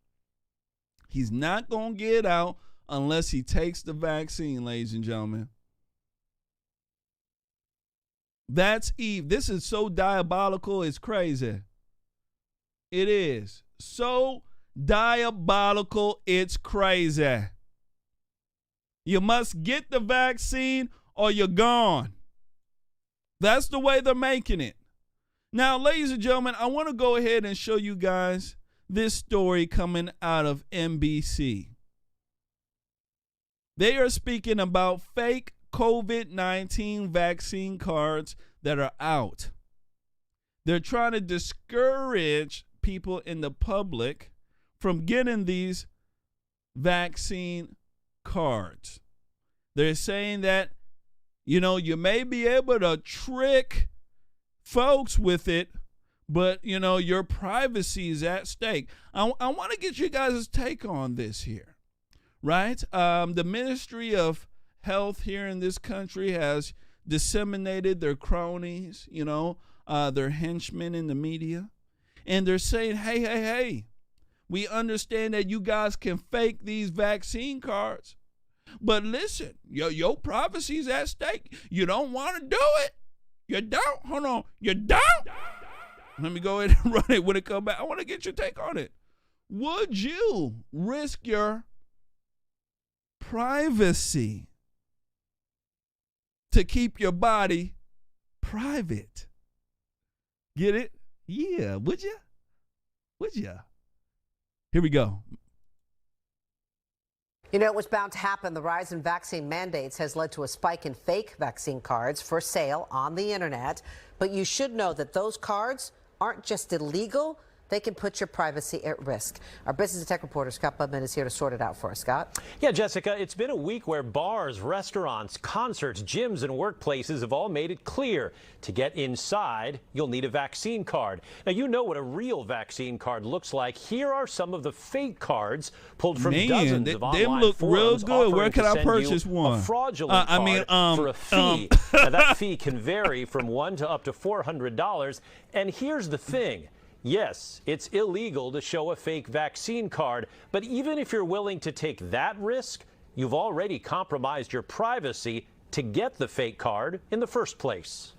He's not going to get out unless he takes the vaccine, ladies and gentlemen. That's Eve. This is so diabolical, it's crazy. It is. So diabolical, it's crazy. You must get the vaccine or you're gone. That's the way they're making it. Now, ladies and gentlemen, I want to go ahead and show you guys this story coming out of NBC. They are speaking about fake COVID-19 vaccine cards that are out. They're trying to discourage people in the public from getting these vaccine cards. They're saying that, you know, you may be able to trick folks with it, but, you know, your privacy is at stake. I want to get you guys' take on this here, right? The Ministry of Health here in this country has disseminated their cronies, you know, their henchmen in the media. And they're saying, hey, we understand that you guys can fake these vaccine cards. But listen, your privacy is at stake. You don't want to do it. You don't. Hold on. You don't. Let me go ahead and run it when it comes back. I want to get your take on it. Would you risk your privacy to keep your body private? Get it? Yeah. Would you? Would you? Here we go. You know, it was bound to happen. The rise in vaccine mandates has led to a spike in fake vaccine cards for sale on the internet. But you should know that those cards aren't just illegal. They can put your privacy at risk. Our business and tech reporter, Scott Bubman, is here to sort it out for us. Scott? Yeah, Jessica, it's been a week where bars, restaurants, concerts, gyms, and workplaces have all made it clear to get inside, you'll need a vaccine card. Now, you know what a real vaccine card looks like. Here are some of the fake cards pulled from dozens of online them look real forums good. Where can I purchase one? A fraudulent card for a fee. Now, that fee can vary from $1 to up to $400. And here's the thing. Yes, it's illegal to show a fake vaccine card, but even if you're willing to take that risk, you've already compromised your privacy to get the fake card in the first place.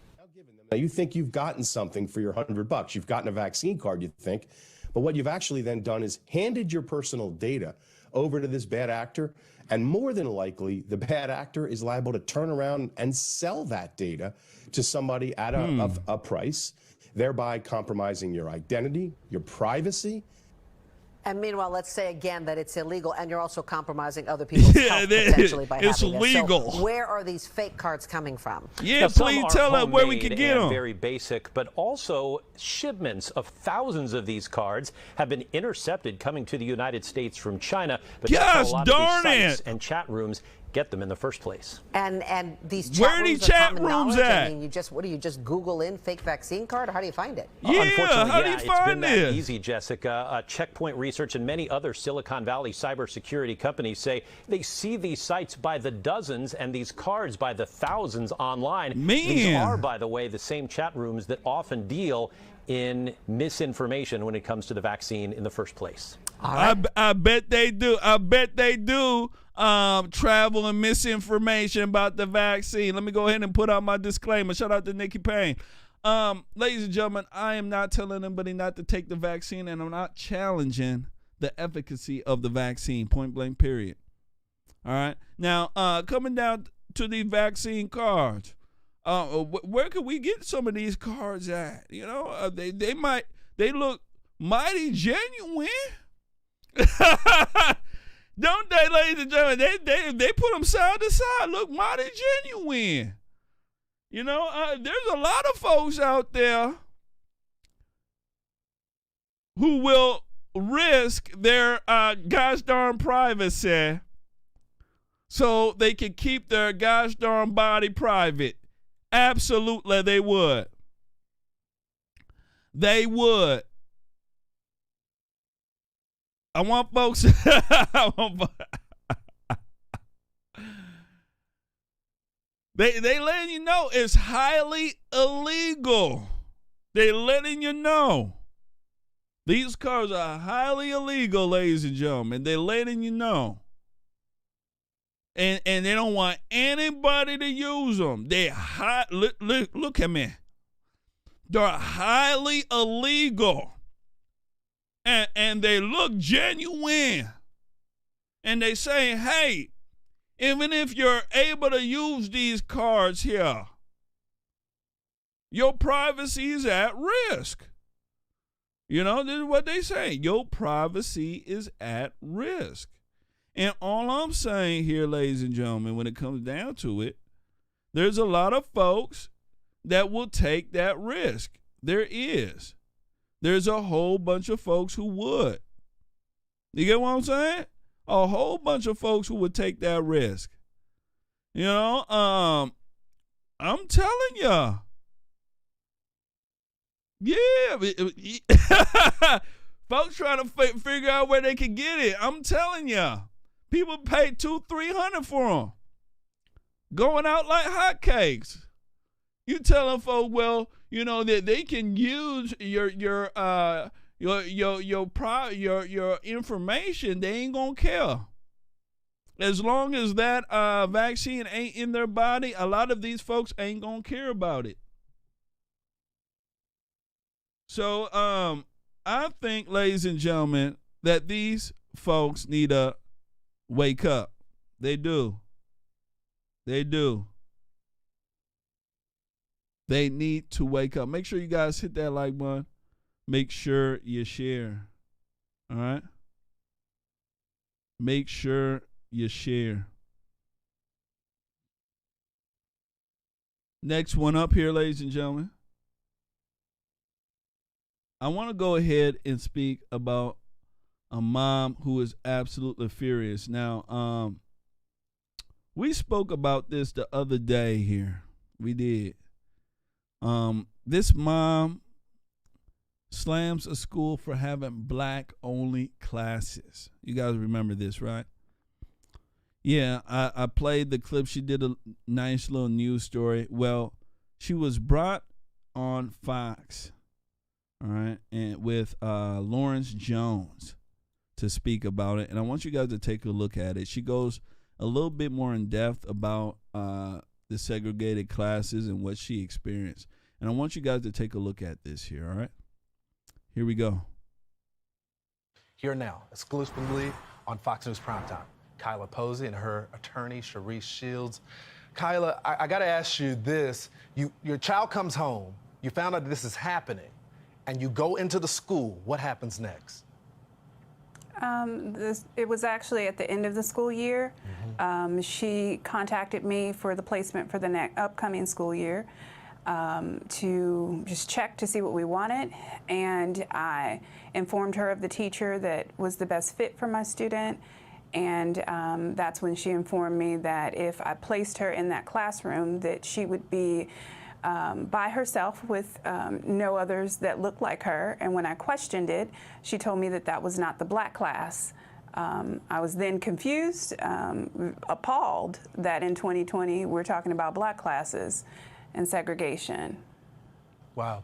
Now, you think you've gotten something for your $100. You've gotten a vaccine card, you think, but what you've actually then done is handed your personal data over to this bad actor, and more than likely, the bad actor is liable to turn around and sell that data to somebody at a price, thereby compromising your identity, your privacy. And meanwhile, let's say again that it's illegal, and you're also compromising other people's health potentially by having this. Legal. So where are these fake cards coming from? Yeah, please tell us where we can get them. Very basic, but also shipments of thousands of these cards have been intercepted coming to the United States from China. But gosh a lot darn of these sites it! And chat rooms get them in the first place. And these chat where are rooms these chat rooms knowledge? at? I mean, you just Google in fake vaccine card, or how do you find it? Yeah, Unfortunately, how do you it's find been that this? easy, Jessica. Checkpoint Research and many other Silicon Valley cybersecurity companies say they see these sites by the dozens and these cards by the thousands online. These are, by the way, the same chat rooms that often deal in misinformation when it comes to the vaccine in the first place. I bet they do. I bet they do travel and misinformation about the vaccine. Let me go ahead and put out my disclaimer. Shout out to Nikki Payne. Ladies and gentlemen, I am not telling anybody not to take the vaccine, and I'm not challenging the efficacy of the vaccine, point blank, period. All right? Now, coming down to the vaccine cards, where could we get some of these cards at? You know, they look mighty genuine. Don't they, ladies and gentlemen? They put them side to side. Look mighty genuine. You know, there's a lot of folks out there who will risk their gosh darn privacy so they can keep their gosh darn body private. Absolutely, they would. They would. I want folks. They letting you know it's highly illegal. They letting you know these cars are highly illegal, ladies and gentlemen. They letting you know, and they don't want anybody to use them. They look at me. They're highly illegal. And they look genuine. And they say, hey, even if you're able to use these cards here, your privacy is at risk. You know, this is what they say. Your privacy is at risk. And all I'm saying here, ladies and gentlemen, when it comes down to it, there's a lot of folks that will take that risk. There is. There's a whole bunch of folks who would. You get what I'm saying? A whole bunch of folks who would take that risk. You know, I'm telling ya. Yeah. Folks trying to figure out where they can get it. I'm telling ya. People pay $200-$300 for them. Going out like hotcakes. You telling folks, well, you know, that they can use your information. They ain't gonna care. As long as that vaccine ain't in their body, a lot of these folks ain't gonna care about it. So I think, ladies and gentlemen, that these folks need to wake up. They do. They do. They need to wake up. Make sure you guys hit that like button. Make sure you share. All right? Make sure you share. Next one up here, ladies and gentlemen. I want to go ahead and speak about a mom who is absolutely furious. Now, we spoke about this the other day here. We did. This mom slams a school for having black-only classes. You guys remember this, right? Yeah, I played the clip. She did a nice little news story. Well, she was brought on Fox, all right, and with Lawrence Jones to speak about it. And I want you guys to take a look at it. She goes a little bit more in depth about the segregated classes and what she experienced. And I want you guys to take a look at this here, all right? Here we go. Here now, exclusively on Fox News Primetime, Kyla Posey and her attorney, Sharice Shields. Kyla, I got to ask you this. Your child comes home, you found out this is happening, and you go into the school. What happens next? It was actually at the end of the school year. She contacted me for the placement for the upcoming school year to just check to see what we wanted, and I informed her of the teacher that was the best fit for my student, and that's when she informed me that if I placed her in that classroom that she would be by herself with no others that looked like her. And when I questioned it, she told me that that was not the black class. I was then confused, appalled that in 2020 we're talking about black classes and segregation. Wow.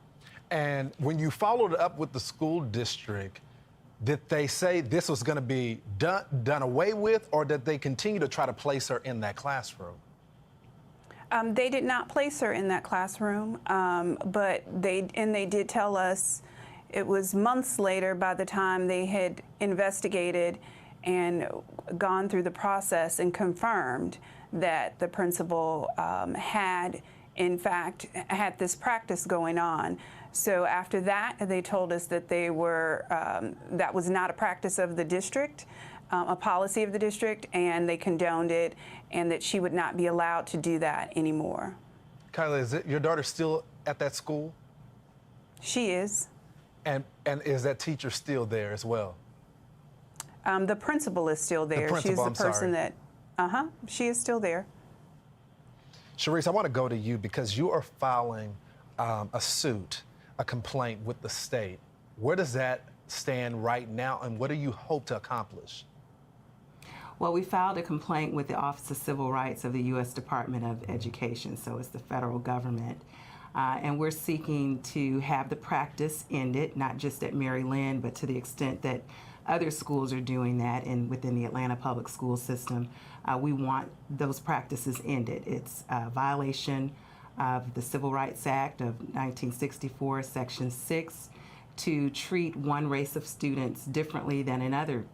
And when you followed up with the school district, did they say this was going to be done away with, or did they continue to try to place her in that classroom? They did not place her in that classroom, but they did tell us it was months later by the time they had investigated and gone through the process and confirmed that the principal had, in fact, had this practice going on. So after that, they told us that they were, that was not a practice of the district, a policy of the district, and they condoned it, and that she would not be allowed to do that anymore. Kyla, is your daughter still at that school? She is. And is that teacher still there as well? The principal is still there. The principal, She's the person that, she is still there. Sharice, I want to go to you because you are filing a suit, a complaint with the state. Where does that stand right now, and what do you hope to accomplish? Well, we filed a complaint with the Office of Civil Rights of the U.S. Department of Education, so it's the federal government. And we're seeking to have the practice ended, not just at Mary Lynn, but to the extent that other schools are doing that and within the Atlanta public school system. We want those practices ended. It's a violation of the Civil Rights Act of 1964, Section 6, to treat one race of students differently than another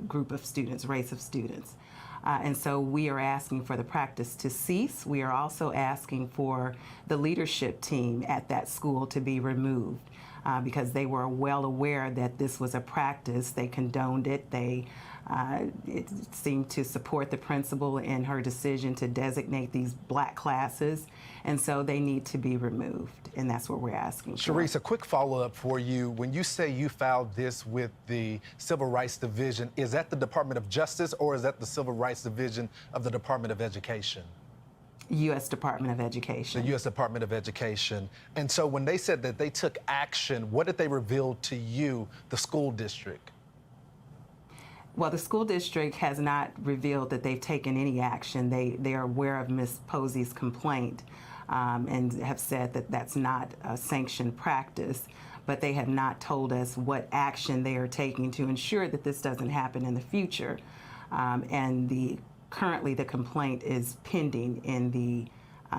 group of students, race of students. And so we are asking for the practice to cease. We are also asking for the leadership team at that school to be removed because they were well aware that this was a practice. They condoned it. It seemed to support the principal in her decision to designate these black classes, and so they need to be removed, and that's what we're asking for. Sharice, a quick follow-up for you. When you say you filed this with the Civil Rights Division, is that the Department of Justice or is that the Civil Rights Division of the Department of Education? U.S. Department of Education. The U.S. Department of Education. And so when they said that they took action, what did they reveal to you, the school district? Well, the school district has not revealed that they've taken any action. They are aware of Ms. Posey's complaint and have said that that's not a sanctioned practice, but they have not told us what action they are taking to ensure that this doesn't happen in the future. And currently the complaint is pending in the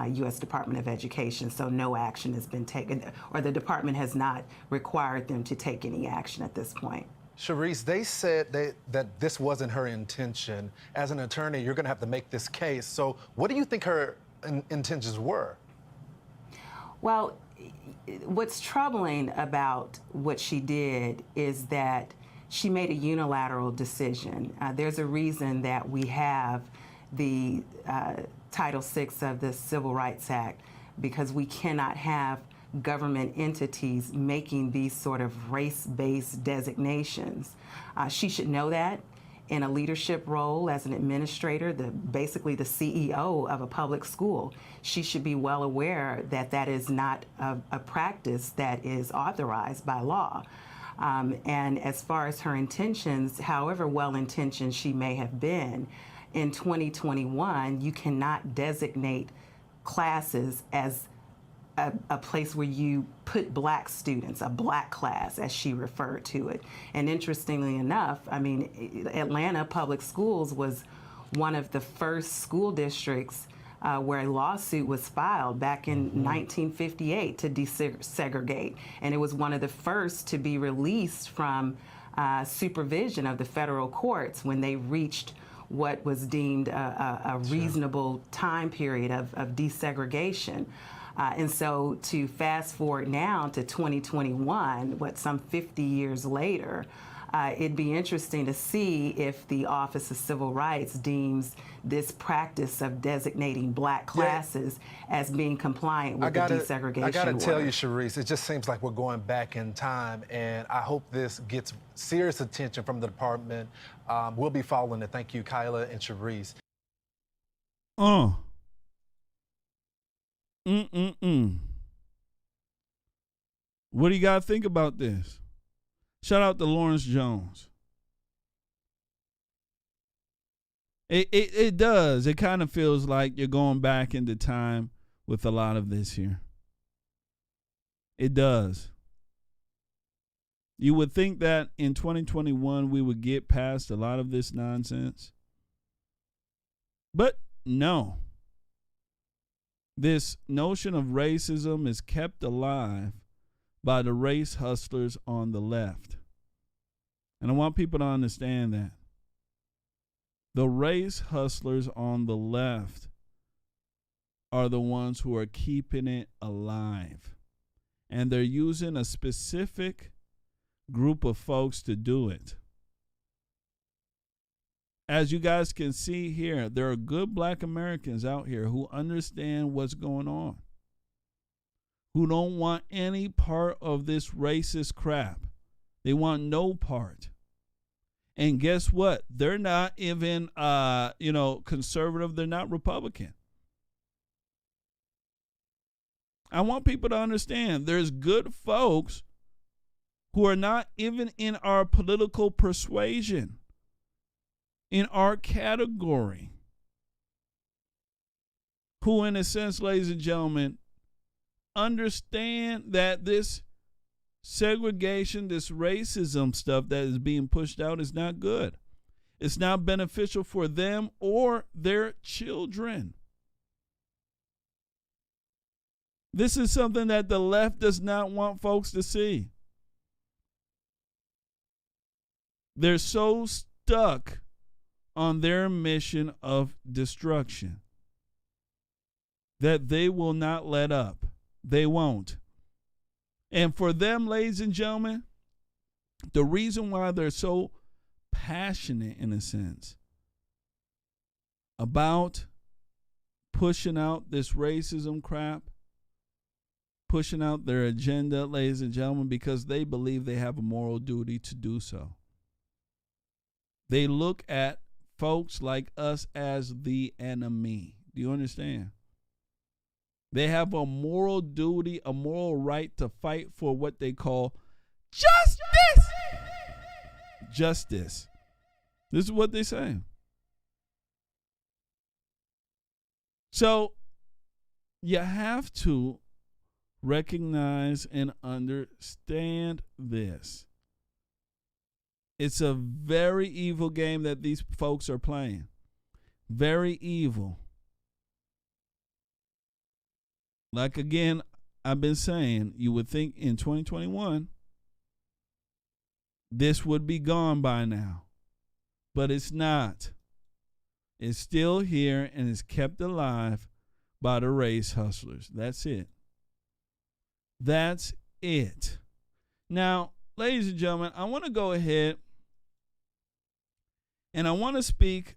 U.S. Department of Education, so no action has been taken, or the department has not required them to take any action at this point. Sharice, they said that this wasn't her intention. As an attorney, you're going to have to make this case. So what do you think her intentions were? Well, what's troubling about what she did is that she made a unilateral decision. There's a reason that we have the Title VI of the Civil Rights Act, because we cannot have government entities making these sort of race-based designations. She should know that. In a leadership role as an administrator, basically the CEO of a public school, she should be well aware that that is not a practice that is authorized by law. And as far as her intentions, however well-intentioned she may have been, in 2021, you cannot designate classes as a place where you put black students, a black class, as she referred to it. And interestingly enough, I mean, Atlanta Public Schools was one of the first school districts where a lawsuit was filed back in 1958 to desegregate. And it was one of the first to be released from supervision of the federal courts when they reached what was deemed a reasonable time period of desegregation. And so to fast forward now to 2021, some 50 years later, it'd be interesting to see if the Office of Civil Rights deems this practice of designating black classes as being compliant with the desegregation I gotta tell order. you, Sharice, it just seems like we're going back in time, and I hope this gets serious attention from the department. We'll be following it. Thank you, Kyla and Sharice. What do you got to think about this? Shout out to Lawrence Jones. It does. It kind of feels like you're going back into time with a lot of this here. It does. You would think that in 2021 we would get past a lot of this nonsense. But no. This notion of racism is kept alive by the race hustlers on the left. And I want people to understand that. The race hustlers on the left are the ones who are keeping it alive. And they're using a specific group of folks to do it. As you guys can see here, there are good black Americans out here who understand what's going on, who don't want any part of this racist crap. They want no part. And guess what? They're not even, conservative. They're not Republican. I want people to understand there's good folks who are not even in our political persuasion, in our category, who, in a sense, ladies and gentlemen, understand that this segregation, this racism stuff that is being pushed out is not good. It's not beneficial for them or their children. This is something that the left does not want folks to see. They're so stuck on their mission of destruction that they will not let up. They won't. And for them, ladies and gentlemen, the reason why they're so passionate, in a sense, about pushing out this racism crap, pushing out their agenda, ladies and gentlemen, because they believe they have a moral duty to do so. They look at folks like us as the enemy. Do you understand? They have a moral duty, a moral right to fight for what they call justice. Justice. This is what they say. So you have to recognize and understand this. It's a very evil game that these folks are playing. Very evil. Like, again, I've been saying, you would think in 2021, this would be gone by now. But it's not. It's still here and is kept alive by the race hustlers. That's it. That's it. Now, ladies and gentlemen, I want to go ahead and I want to speak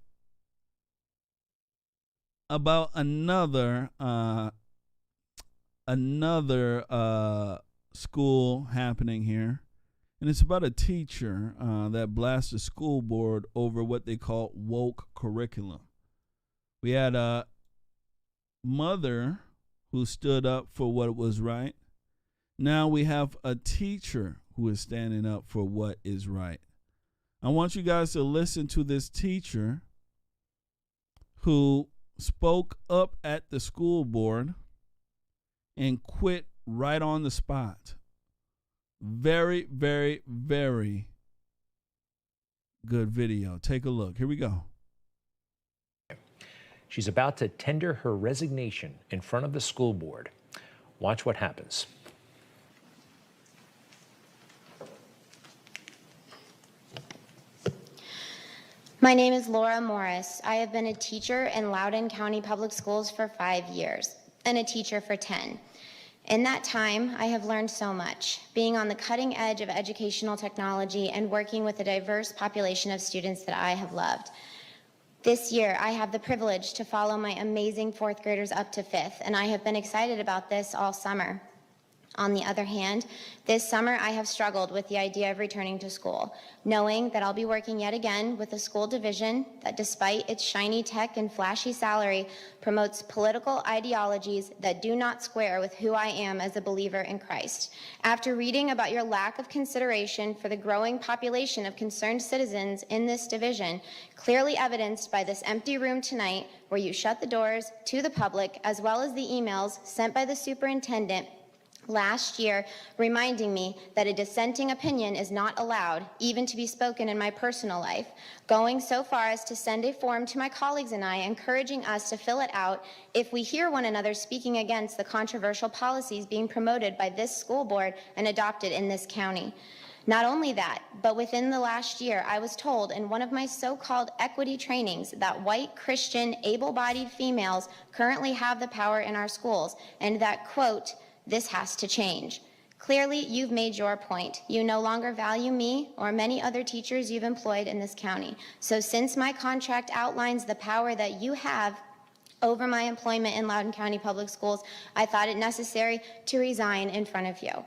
about another school happening here. And it's about a teacher that blasts the school board over what they call woke curriculum. We had a mother who stood up for what was right. Now we have a teacher who is standing up for what is right. I want you guys to listen to this teacher who spoke up at the school board and quit right on the spot. Very, very, very good video. Take a look. Here we go. She's about to tender her resignation in front of the school board. Watch what happens. My name is Laura Morris. I have been a teacher in Loudoun County Public Schools for 5 years and a teacher for 10. In that time, I have learned so much, being on the cutting edge of educational technology and working with a diverse population of students that I have loved. This year, I have the privilege to follow my amazing fourth graders up to fifth, and I have been excited about this all summer. On the other hand, this summer I have struggled with the idea of returning to school, knowing that I'll be working yet again with a school division that, despite its shiny tech and flashy salary, promotes political ideologies that do not square with who I am as a believer in Christ. After reading about your lack of consideration for the growing population of concerned citizens in this division, clearly evidenced by this empty room tonight, where you shut the doors to the public, as well as the emails sent by the superintendent last year, reminding me that a dissenting opinion is not allowed, even to be spoken in my personal life, going so far as to send a form to my colleagues and I, encouraging us to fill it out if we hear one another speaking against the controversial policies being promoted by this school board and adopted in this county. Not only that, but within the last year, I was told in one of my so-called equity trainings that white, Christian, able-bodied females currently have the power in our schools, and that, quote, "This has to change." Clearly, you've made your point. You no longer value me or many other teachers you've employed in this county. So since my contract outlines the power that you have over my employment in Loudoun County Public Schools, I thought it necessary to resign in front of you.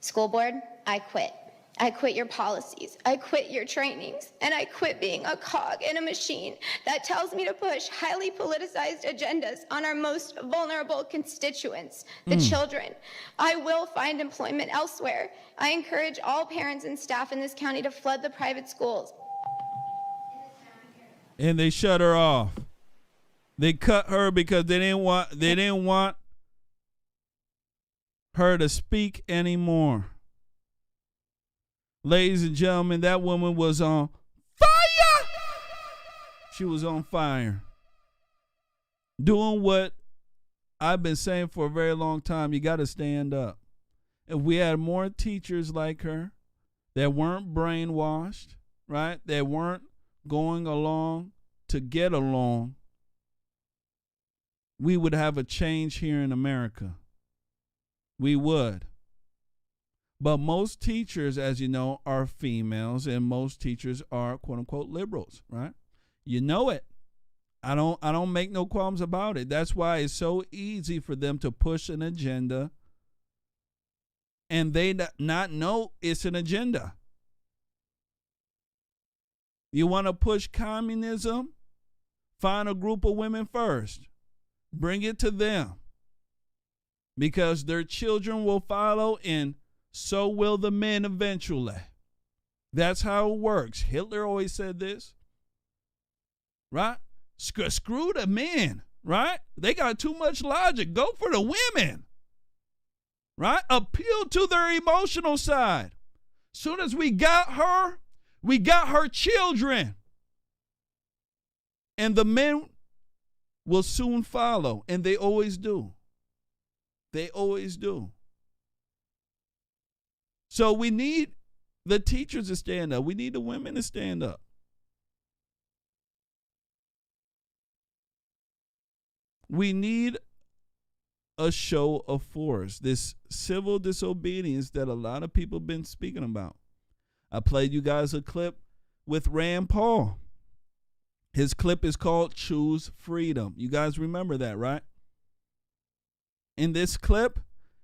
School board, I quit. I quit your policies, I quit your trainings, and I quit being a cog in a machine that tells me to push highly politicized agendas on our most vulnerable constituents, the children. I will find employment elsewhere. I encourage all parents and staff in this county to flood the private schools. And they shut her off. They cut her because they didn't want her to speak anymore. Ladies and gentlemen, that woman was on fire. She was on fire. Doing what I've been saying for a very long time. You got to stand up. If we had more teachers like her that weren't brainwashed, right? That weren't going along to get along, we would have a change here in America. We would. But most teachers, as you know, are females, and most teachers are quote unquote liberals, right? You know it. I don't make no qualms about it. That's why it's so easy for them to push an agenda and they not know it's an agenda. You want to push communism? Find a group of women first. Bring it to them. Because their children will follow, and so will the men eventually. That's how it works. Hitler always said this, right? Screw the men, right? They got too much logic. Go for the women, right? Appeal to their emotional side. Soon as we got her children. And the men will soon follow, and they always do. They always do. So we need the teachers to stand up. We need the women to stand up. We need a show of force, this civil disobedience that a lot of people have been speaking about. I played you guys a clip with Rand Paul. His clip is called Choose Freedom. You guys remember that, right? In this clip,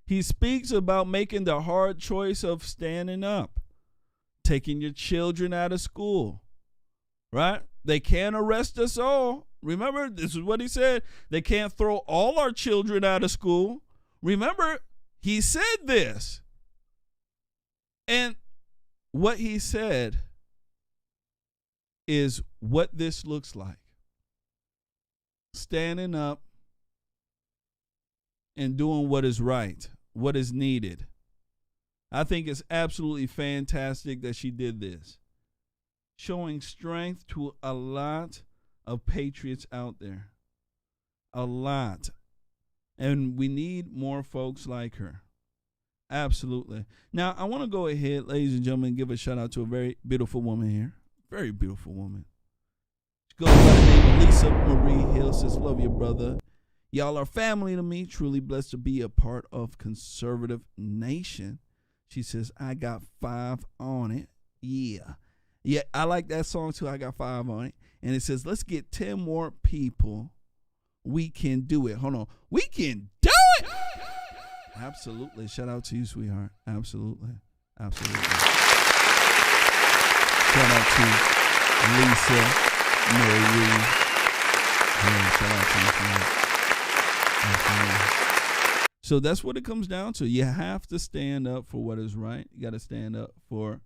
he speaks about making the hard choice of standing up, taking your children out of school, right? They can't arrest us all. Remember, this is what he said. They can't throw all our children out of school. Remember, he said this. And what he said is what this looks like. Standing up and doing what is right, what is needed. I think it's absolutely fantastic that she did this, showing strength to a lot of patriots out there. A lot. And we need more folks like her. Absolutely. Now, I want to go ahead, ladies and gentlemen, and give a shout out to a very beautiful woman here. Very beautiful woman. She goes by the name of Lisa Marie Hill. Says, love you, brother. Y'all are family to me. Truly blessed to be a part of Conservative Nation. She says, I got 5 on it. Yeah. Yeah, I like that song too. I got 5 on it. And it says, let's get 10 more people. We can do it. Hold on. We can do it. Absolutely. Shout out to you, sweetheart. Absolutely. Absolutely. Shout out to Lisa Marie. Yeah, shout out to you, sweetheart. So that's what it comes down to. You have to stand up for what is right. You got to stand up for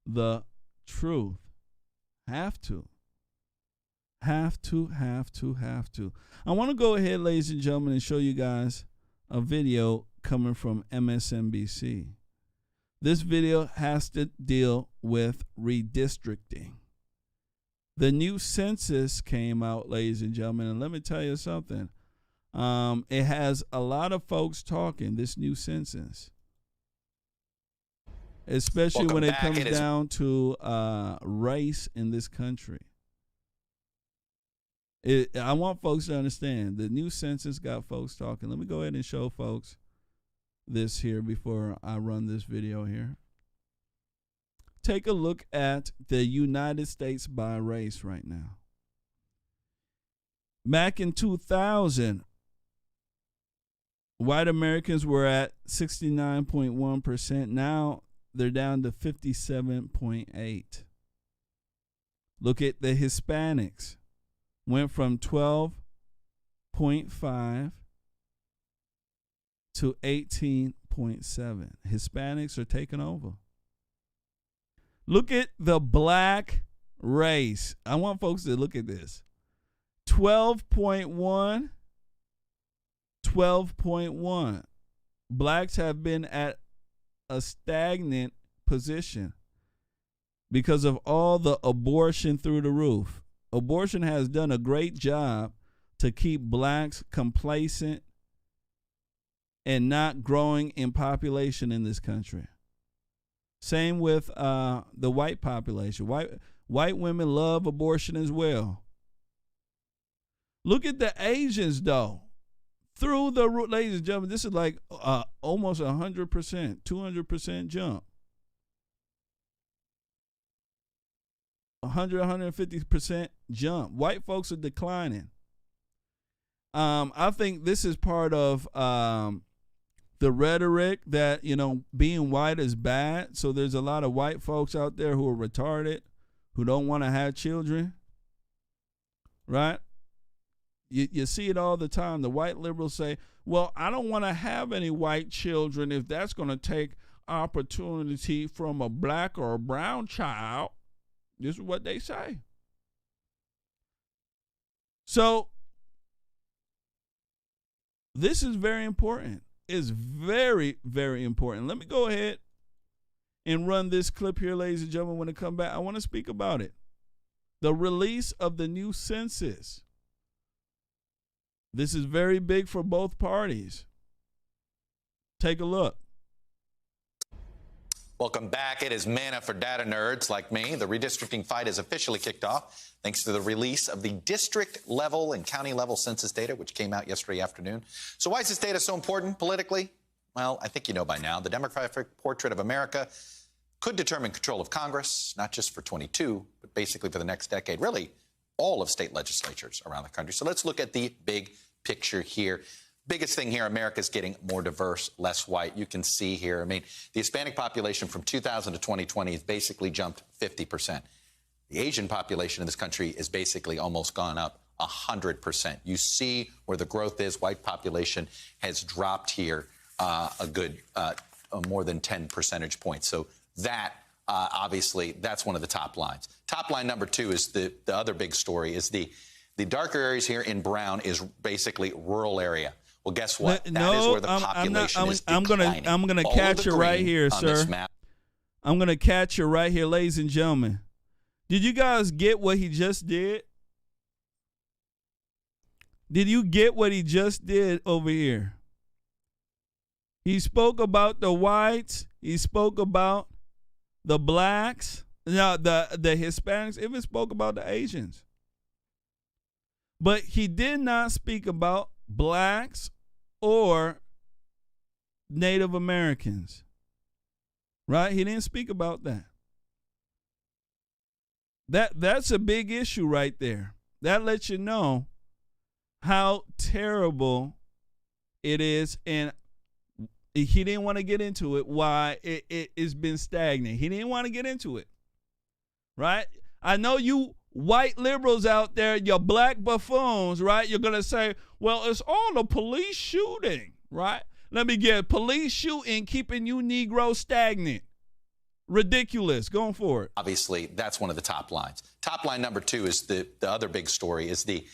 the truth. Have to. I want to go ahead, ladies and gentlemen, and show you guys a video coming from MSNBC. This video has to deal with redistricting. The new census came out, ladies and gentlemen, and let me tell you something. It has a lot of folks talking, this new census, especially when it comes down to race in this country. I want folks to understand the new census got folks talking. Let me go ahead and show folks this here before I run this video here. Take a look at the United States by race right now. Back in 2000, white Americans were at 69.1%. Now they're down to 57.8%. Look at the Hispanics. Went from 12.5 to 18.7. Hispanics are taking over. Look at the black race. I want folks to look at this. 12.1. 12.1. Blacks have been at a stagnant position because of all the abortion through the roof. Abortion has done a great job to keep blacks complacent and not growing in population in this country. Same with the white population. White women love abortion as well. Look at the Asians, though. Through the roof, ladies and gentlemen, this is like almost 100%, 200% jump. 150% jump. White folks are declining. I think this is part of the rhetoric that, being white is bad. So there's a lot of white folks out there who are retarded, who don't want to have children. Right? You see it all the time. The white liberals say, well, I don't want to have any white children if that's going to take opportunity from a black or a brown child. This is what they say. So this is very important. It's very, very important. Let me go ahead and run this clip here, ladies and gentlemen. When I come back, I want to speak about it. The release of the new census. This is very big for both parties. Take a look. Welcome back. It is manna for data nerds like me. The redistricting fight has officially kicked off thanks to the release of the district level and county level census data, which came out yesterday afternoon. So why is this data so important politically? Well, I think you know by now. The demographic portrait of America could determine control of Congress, not just for 22, but basically for the next decade, really all of state legislatures around the country. So let's look at the big picture here. Biggest thing here, America's getting more diverse, less white. You can see here, the Hispanic population from 2000 to 2020 has basically jumped 50%. The Asian population in this country is basically almost gone up 100%. You see where the growth is. White population has dropped here a good more than 10 percentage points. So that, obviously, that's one of the top lines. Top line number two is the other big story is the darker areas here in brown is basically rural area. Well, guess what? That is where the population is declining. I'm gonna catch you right here, sir. I'm gonna catch you right here, ladies and gentlemen. Did you guys get what he just did? Did you get what he just did over here? He spoke about the whites. He spoke about the blacks. Now the Hispanics. Even spoke about the Asians. But he did not speak about blacks or Native Americans. Right? He didn't speak about that. That's a big issue right there. That lets you know how terrible it is, and he didn't want to get into it, why it's been stagnant. He didn't want to get into it, right? I know you white liberals out there, your black buffoons, right? You're going to say, well, it's all the police shooting, right? Let me get police shooting keeping you Negro stagnant. Ridiculous. Going for it. Obviously, that's one of the top lines. Top line number two is the other big story is the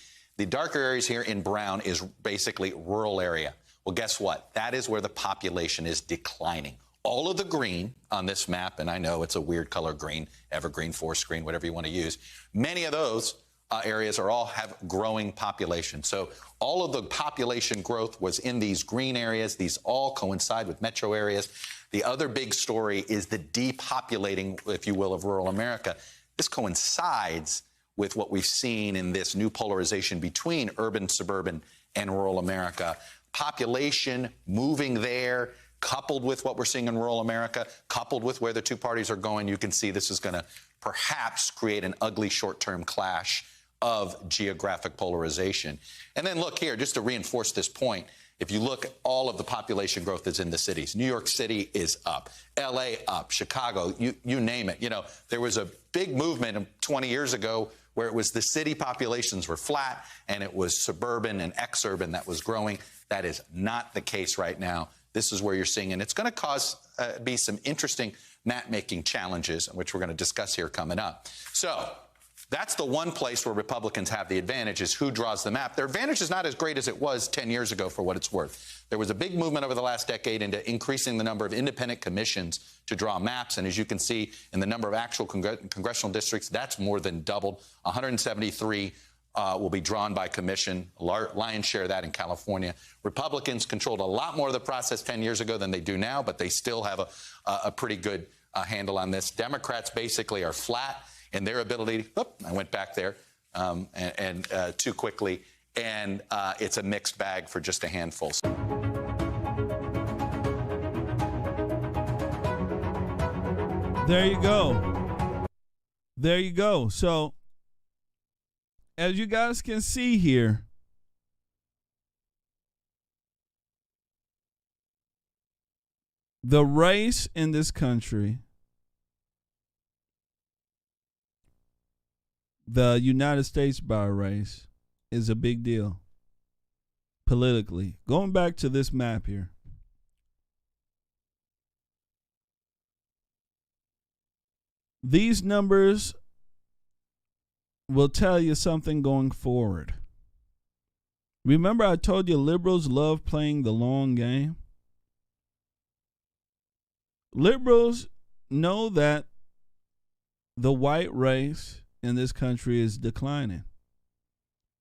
darker areas here in brown is basically rural area. Well, guess what? That is where the population is declining. All of the green on this map, and I know it's a weird color green, evergreen, forest green, whatever you want to use, many of those areas all have growing population. So all of the population growth was in these green areas. These all coincide with metro areas. The other big story is the depopulating, if you will, of rural America. This coincides with what we've seen in this new polarization between urban, suburban, and rural America. Population moving there, coupled with what we're seeing in rural America, coupled with where the two parties are going, you can see this is going to perhaps create an ugly short-term clash of geographic polarization. And then look here, just to reinforce this point, if you look, all of the population growth is in the cities. New York City is up, L.A. up, Chicago, you name it. You know, there was a big movement 20 years ago where it was the city populations were flat and it was suburban and exurban that was growing. That is not the case right now. This is where you're seeing, and it's going to cause be some interesting map-making challenges, which we're going to discuss here coming up. So that's the one place where Republicans have the advantage, is who draws the map. Their advantage is not as great as it was 10 years ago, for what it's worth. There was a big movement over the last decade into increasing the number of independent commissions to draw maps. And as you can see in the number of actual congressional districts, that's more than doubled. 173 will be drawn by commission, lion's share of that in California. Republicans controlled a lot more of the process 10 years ago than they do now, but they still have a pretty good handle on this. Democrats basically are flat in their ability. I went back there too quickly, and it's a mixed bag for just a handful. There you go. There you go. So, as you guys can see here, the race in this country, the United States bar race, is a big deal politically. Going back to this map here. These numbers will tell you something going forward. Remember, I told you liberals love playing the long game? Liberals know that the white race in this country is declining.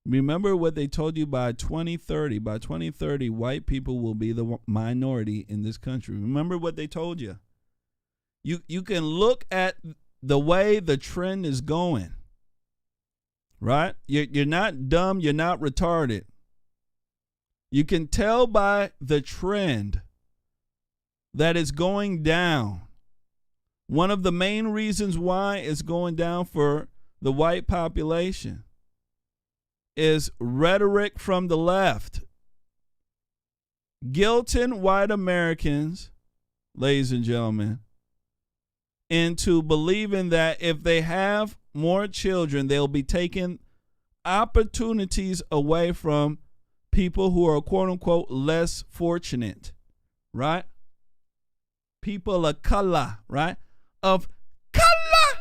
Remember what they told you by 2030. By 2030, white people will be the minority in this country. Remember what they told you. You can look at the way the trend is going, right? You're not dumb. You're not retarded. You can tell by the trend that it's going down. One of the main reasons why it's going down for the white population is rhetoric from the left. Guilting white Americans, ladies and gentlemen, into believing that if they have more children, they'll be taking opportunities away from people who are, quote unquote, less fortunate, right? People of color, right? Of color.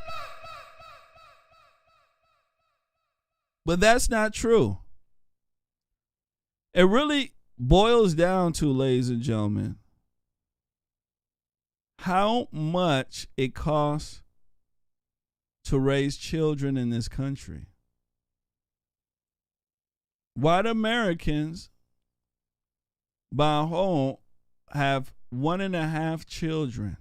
But that's not true. It really boils down to, ladies and gentlemen, how much it costs to raise children in this country. White Americans, by whole, have 1.5 children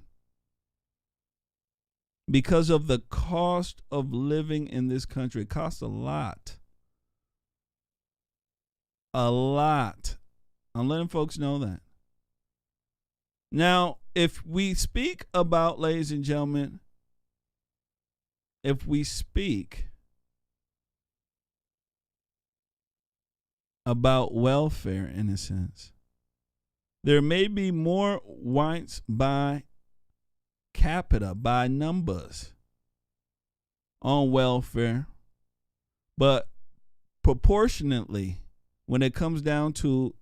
because of the cost of living in this country. It costs a lot. a lot. I'm letting folks know that. Now, if we speak about, ladies and gentlemen, if we speak about welfare in a sense, there may be more whites by capita, by numbers, on welfare, but proportionately, when it comes down to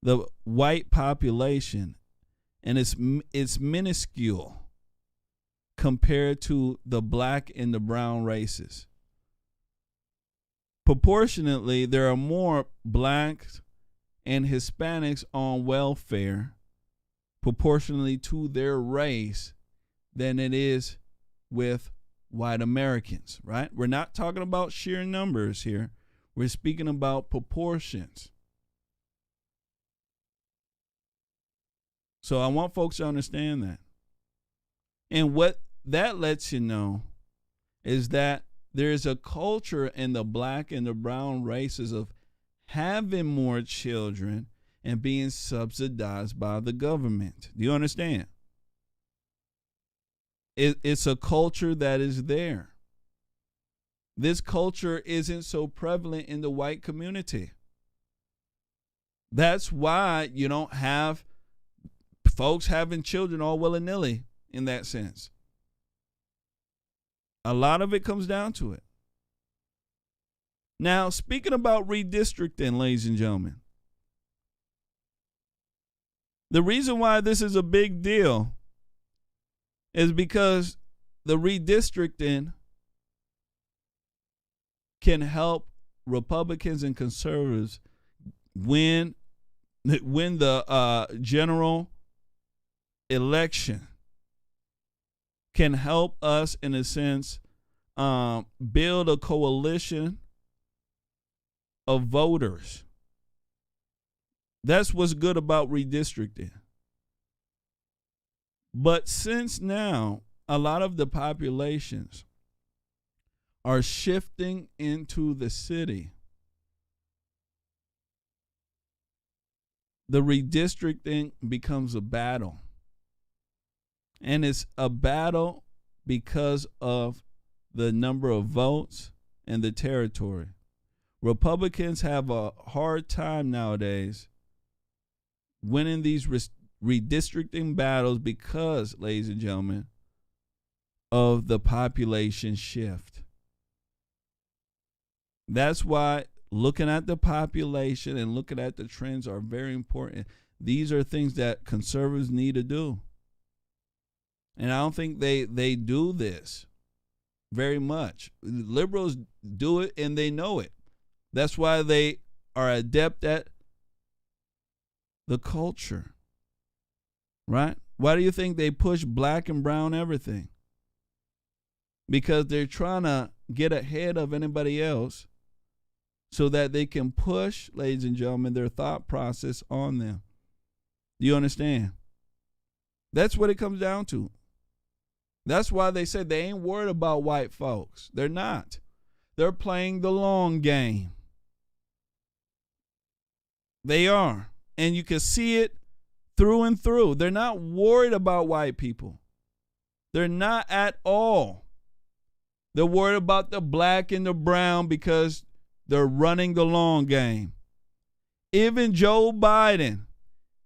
the white population, and it's minuscule compared to the black and the brown races. Proportionately, there are more blacks and Hispanics on welfare proportionally to their race than it is with white Americans, right? We're not talking about sheer numbers here. We're speaking about proportions. So I want folks to understand that. And what that lets you know is that there's a culture in the black and the brown races of having more children and being subsidized by the government. Do you understand? It's a culture that is there. This culture isn't so prevalent in the white community. That's why you don't have folks having children all willy-nilly in that sense. A lot of it comes down to it. Now, speaking about redistricting, ladies and gentlemen, the reason why this is a big deal is because the redistricting can help Republicans and conservatives win the general election, can help us, in a sense, build a coalition of voters. That's what's good about redistricting. But since now, a lot of the populations are shifting into the city, the redistricting becomes a battle. And it's a battle because of the number of votes and the territory. Republicans have a hard time nowadays winning these redistricting battles because, ladies and gentlemen, of the population shift. That's why looking at the population and looking at the trends are very important. These are things that conservatives need to do. And I don't think they do this very much. Liberals do it and they know it. That's why they are adept at the culture, right? Why do you think they push black and brown everything? Because they're trying to get ahead of anybody else so that they can push, ladies and gentlemen, their thought process on them. Do you understand? That's what it comes down to. That's why they said they ain't worried about white folks. They're not. They're playing the long game. They are. And you can see it through and through. They're not worried about white people. They're not at all. They're worried about the black and the brown because they're running the long game. Even Joe Biden,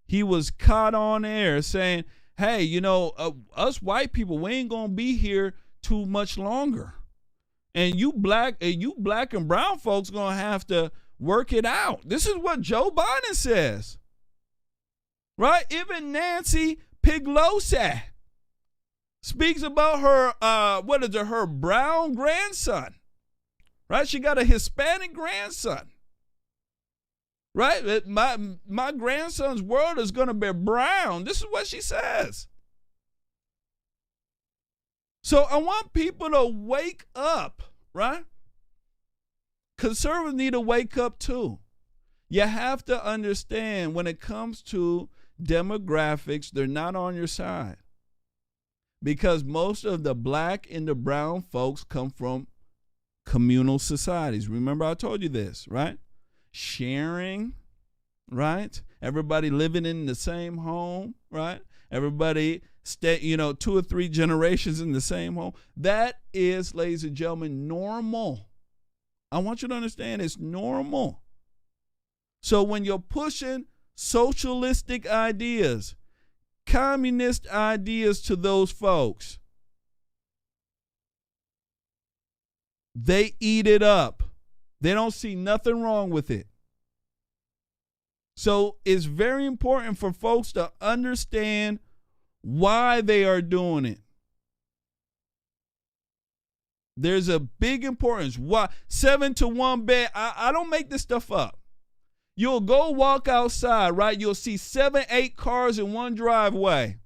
he was caught on air saying, hey, you know, us white people, we ain't going to be here too much longer. And you black and brown folks going to have to work it out. This is what Joe Biden says. Right? Even Nancy Pelosi speaks about her, her brown grandson. Right? She got a Hispanic grandson. Right? My grandson's world is going to be brown. This is what she says. So I want people to wake up, right? Conservatives need to wake up too. You have to understand when it comes to demographics, they're not on your side. Because most of the black and the brown folks come from communal societies. Remember I told you this, right? sharing, right? Everybody living in the same home, right? Everybody stay, 2 or 3 generations in the same home. That is, ladies and gentlemen, normal. I want you to understand it's normal. So when you're pushing socialistic ideas, communist ideas to those folks, they eat it up. They don't see nothing wrong with it. So it's very important for folks to understand why they are doing it. There's a big importance. Why 7 to 1 bed? I don't make this stuff up. You'll go walk outside, right? You'll see 7, 8 cars in one driveway.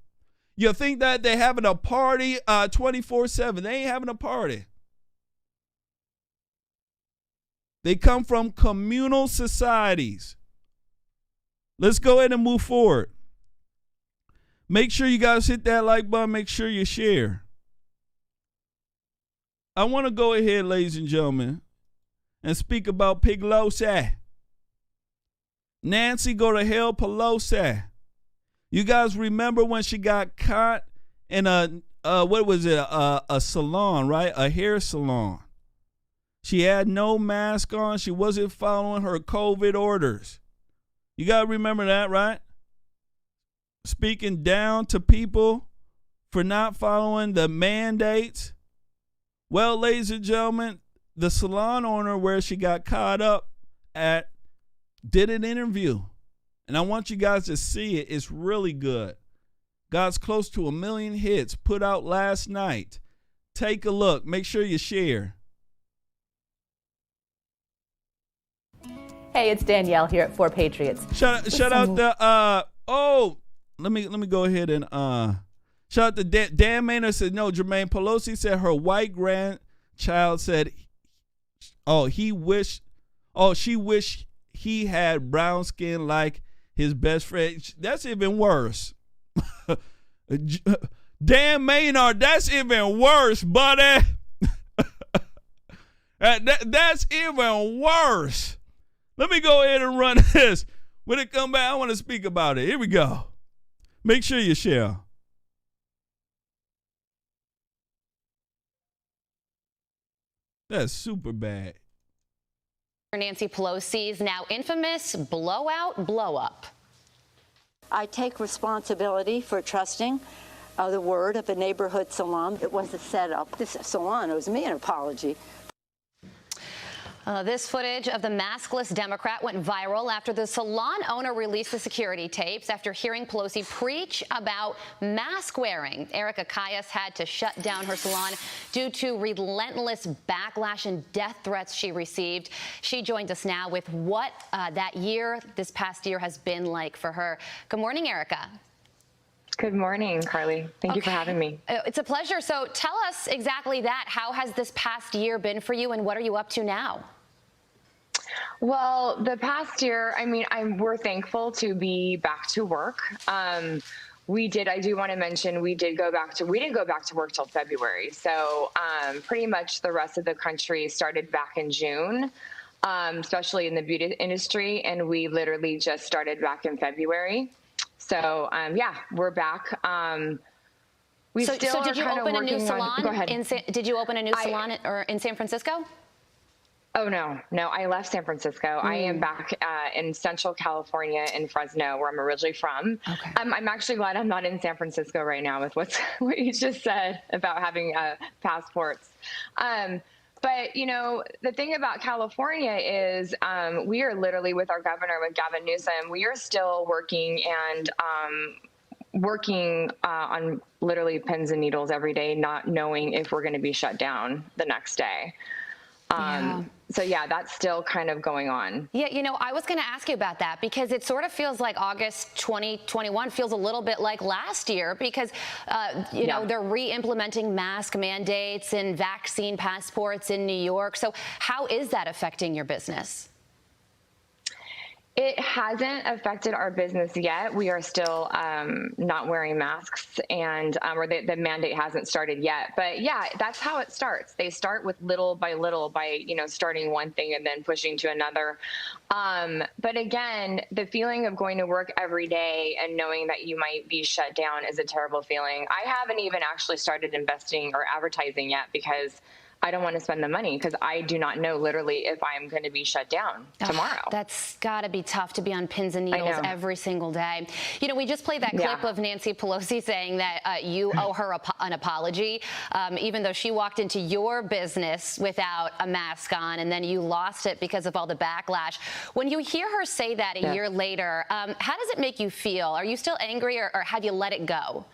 You'll think that they're having a party 24/7. They ain't having a party. They come from communal societies. Let's go ahead and move forward. Make sure you guys hit that like button. Make sure you share. I want to go ahead, ladies and gentlemen, and speak about Pelosi. Nancy go to hell Pelosi. You guys remember when she got caught in a salon, right? A hair salon. She had no mask on. She wasn't following her COVID orders. You got to remember that, right? Speaking down to people for not following the mandates. Well, ladies and gentlemen, the salon owner where she got caught up at did an interview. And I want you guys to see it. It's really good. God's close to 1 million hits put out last night. Take a look. Make sure you share. Hey, it's Danielle here at 4 Patriots. Shout out to let me go ahead and shout out to Dan Maynard said no. Jermaine Pelosi said her white grandchild said, she wished he had brown skin like his best friend. That's even worse. Dan Maynard, that's even worse, buddy. That's even worse. Let me go ahead and run this. When it come back, I want to speak about it. Here we go. Make sure you share. That's super bad. Nancy Pelosi's now infamous blowout blow-up. I take responsibility for trusting the word of a neighborhood salon. It was a setup. This salon owes me an apology. This footage of the maskless Democrat went viral after the salon owner released the security tapes after hearing Pelosi preach about mask wearing. Erica Caius had to shut down her salon due to relentless backlash and death threats she received. She joins us now with what this past year has been like for her. Good morning, Erica. Good morning, Carly. Thank you for having me. It's a pleasure. So tell us exactly that. How has this past year been for you, and what are you up to now? Well, the past year, we're thankful to be back to work. I do want to mention, we didn't go back to work till February. So pretty much the rest of the country started back in June, especially in the beauty industry. And we literally just started back in February. So we're back. Did you open a new salon? Go ahead. Did you open a new salon in San Francisco? Oh, no, I left San Francisco. I am back in Central California in Fresno, where I'm originally from. Okay. I'm actually glad I'm not in San Francisco right now with what you just said about having passports. But, the thing about California is we are literally with our governor, with Gavin Newsom, we are still working and working on literally pins and needles every day, not knowing if we're going to be shut down the next day. So that's still kind of going on. Yeah, I was going to ask you about that because it sort of feels like August 2021 feels a little bit like last year because, they're re-implementing mask mandates and vaccine passports in New York. So how is that affecting your business? It hasn't affected our business yet. We are still not wearing masks, and or the mandate hasn't started yet. But yeah, that's how it starts. They start with little by starting one thing and then pushing to another. But again, the feeling of going to work every day and knowing that you might be shut down is a terrible feeling. I haven't even actually started investing or advertising yet because I don't want to spend the money because I do not know literally if I'm going to be shut down tomorrow. That's got to be tough to be on pins and needles every single day. You know, we just played that clip of Nancy Pelosi saying that you owe her an apology, even though she walked into your business without a mask on and then you lost it because of all the backlash. When you hear her say that a year later, how does it make you feel? Are you still angry or have you let it go?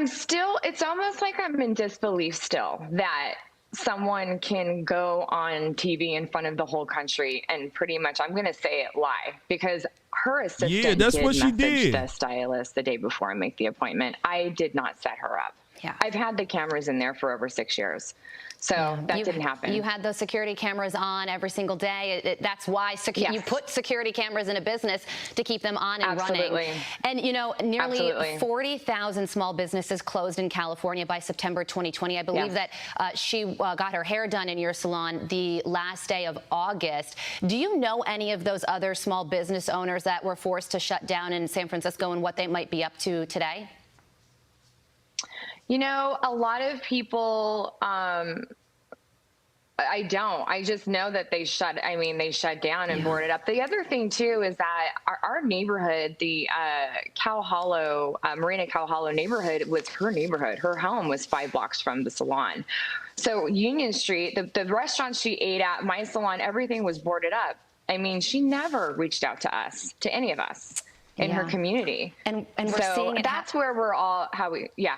It's almost like I'm in disbelief still that someone can go on TV in front of the whole country and pretty much, I'm going to say it, lie, because her assistant message the stylist the day before and make the appointment. I did not set her up. Yeah. I've had the cameras in there for over 6 years. So that didn't happen. You had those security cameras on every single day. That's why you put security cameras in a business to keep them on and running. And, you know, nearly 40,000 small businesses closed in California by September 2020. I believe that she got her hair done in your salon the last day of August. Do you know any of those other small business owners that were forced to shut down in San Francisco and what they might be up to today? You know, a lot of people, I don't. I just know that they shut down and boarded up. The other thing, too, is that our neighborhood, the Marina Cow Hollow neighborhood, was her neighborhood. Her home was 5 blocks from the salon. So Union Street, the restaurant she ate at, my salon, everything was boarded up. I mean, she never reached out to us, to any of us. In her community. And we're seeing it. That's where we're all,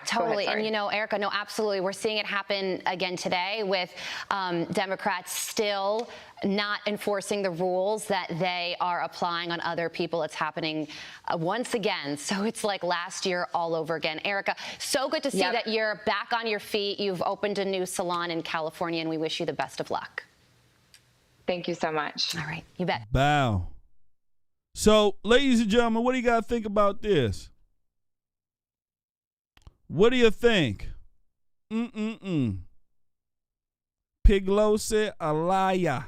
totally. And you know, Erica, no, absolutely. We're seeing it happen again today with Democrats still not enforcing the rules that they are applying on other people. It's happening once again. So it's like last year all over again. Erica, so good to see that you're back on your feet. You've opened a new salon in California, and we wish you the best of luck. Thank you so much. All right, you bet. Bow. So, ladies and gentlemen, what do you got to think about this? What do you think? Pelosi, a liar.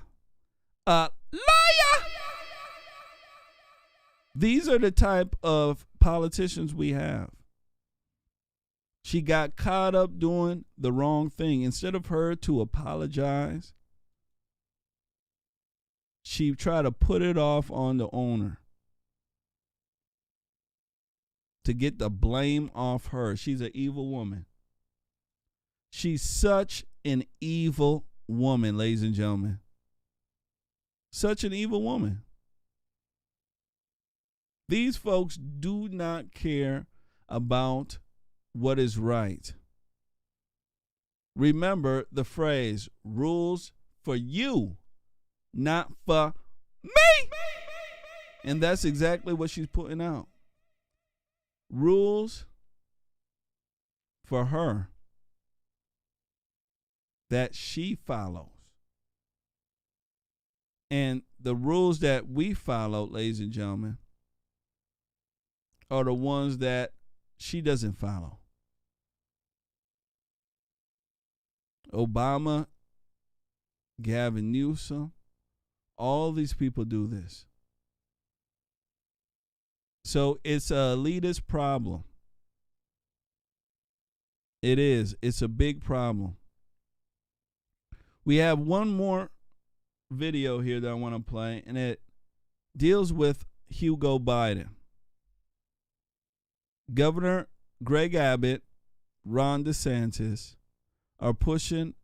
A liar! These are the type of politicians we have. She got caught up doing the wrong thing. Instead of her to apologize, she tried to put it off on the owner to get the blame off her. She's an evil woman. She's such an evil woman, ladies and gentlemen. Such an evil woman. These folks do not care about what is right. Remember the phrase, rules for you, not for me. And that's exactly what she's putting out. Rules for her that she follows. And the rules that we follow, ladies and gentlemen, are the ones that she doesn't follow. Obama, Gavin Newsom, all these people do this. So it's an elitist problem. It is. It's a big problem. We have one more video here that I want to play, and it deals with Hugo Biden. Governor Greg Abbott, Ron DeSantis are pushing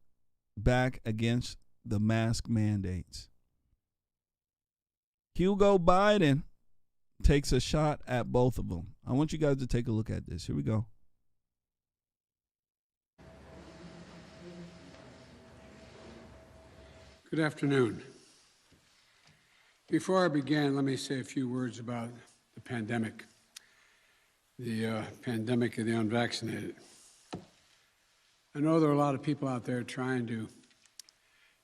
back against the mask mandates. Hugo Biden takes a shot at both of them. I want you guys to take a look at this. Here we go. Good afternoon. Before I begin, let me say a few words about the pandemic of the unvaccinated. I know there are a lot of people out there trying to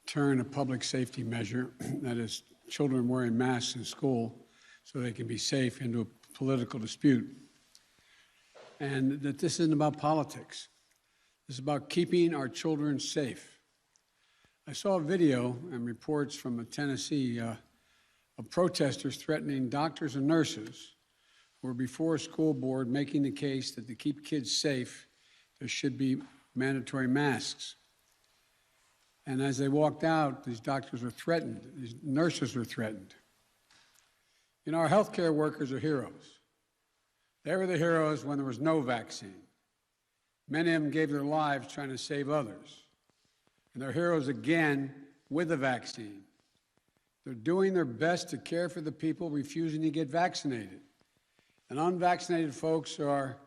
turn a public safety measure, that is children wearing masks in school so they can be safe, into a political dispute. And that this isn't about politics. This is about keeping our children safe. I saw a video and reports from Tennessee of protesters threatening doctors and nurses who were before a school board making the case that to keep kids safe, there should be mandatory masks. And as they walked out, these doctors were threatened, these nurses were threatened. You know, our healthcare workers are heroes. They were the heroes when there was no vaccine. Many of them gave their lives trying to save others. And they're heroes again with the vaccine. They're doing their best to care for the people refusing to get vaccinated. And unvaccinated folks are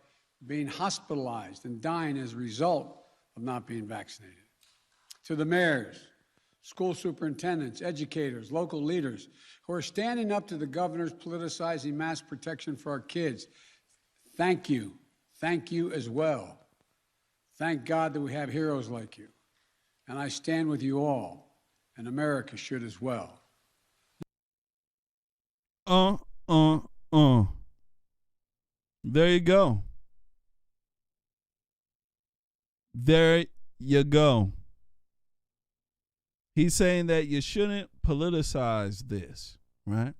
being hospitalized and dying as a result of not being vaccinated. To the mayors, school superintendents, educators, local leaders who are standing up to the governors politicizing mask protection for our kids, thank you. Thank you as well. Thank God that we have heroes like you. And I stand with you all, and America should as well. There you go. There you go. He's saying that you shouldn't politicize this, right?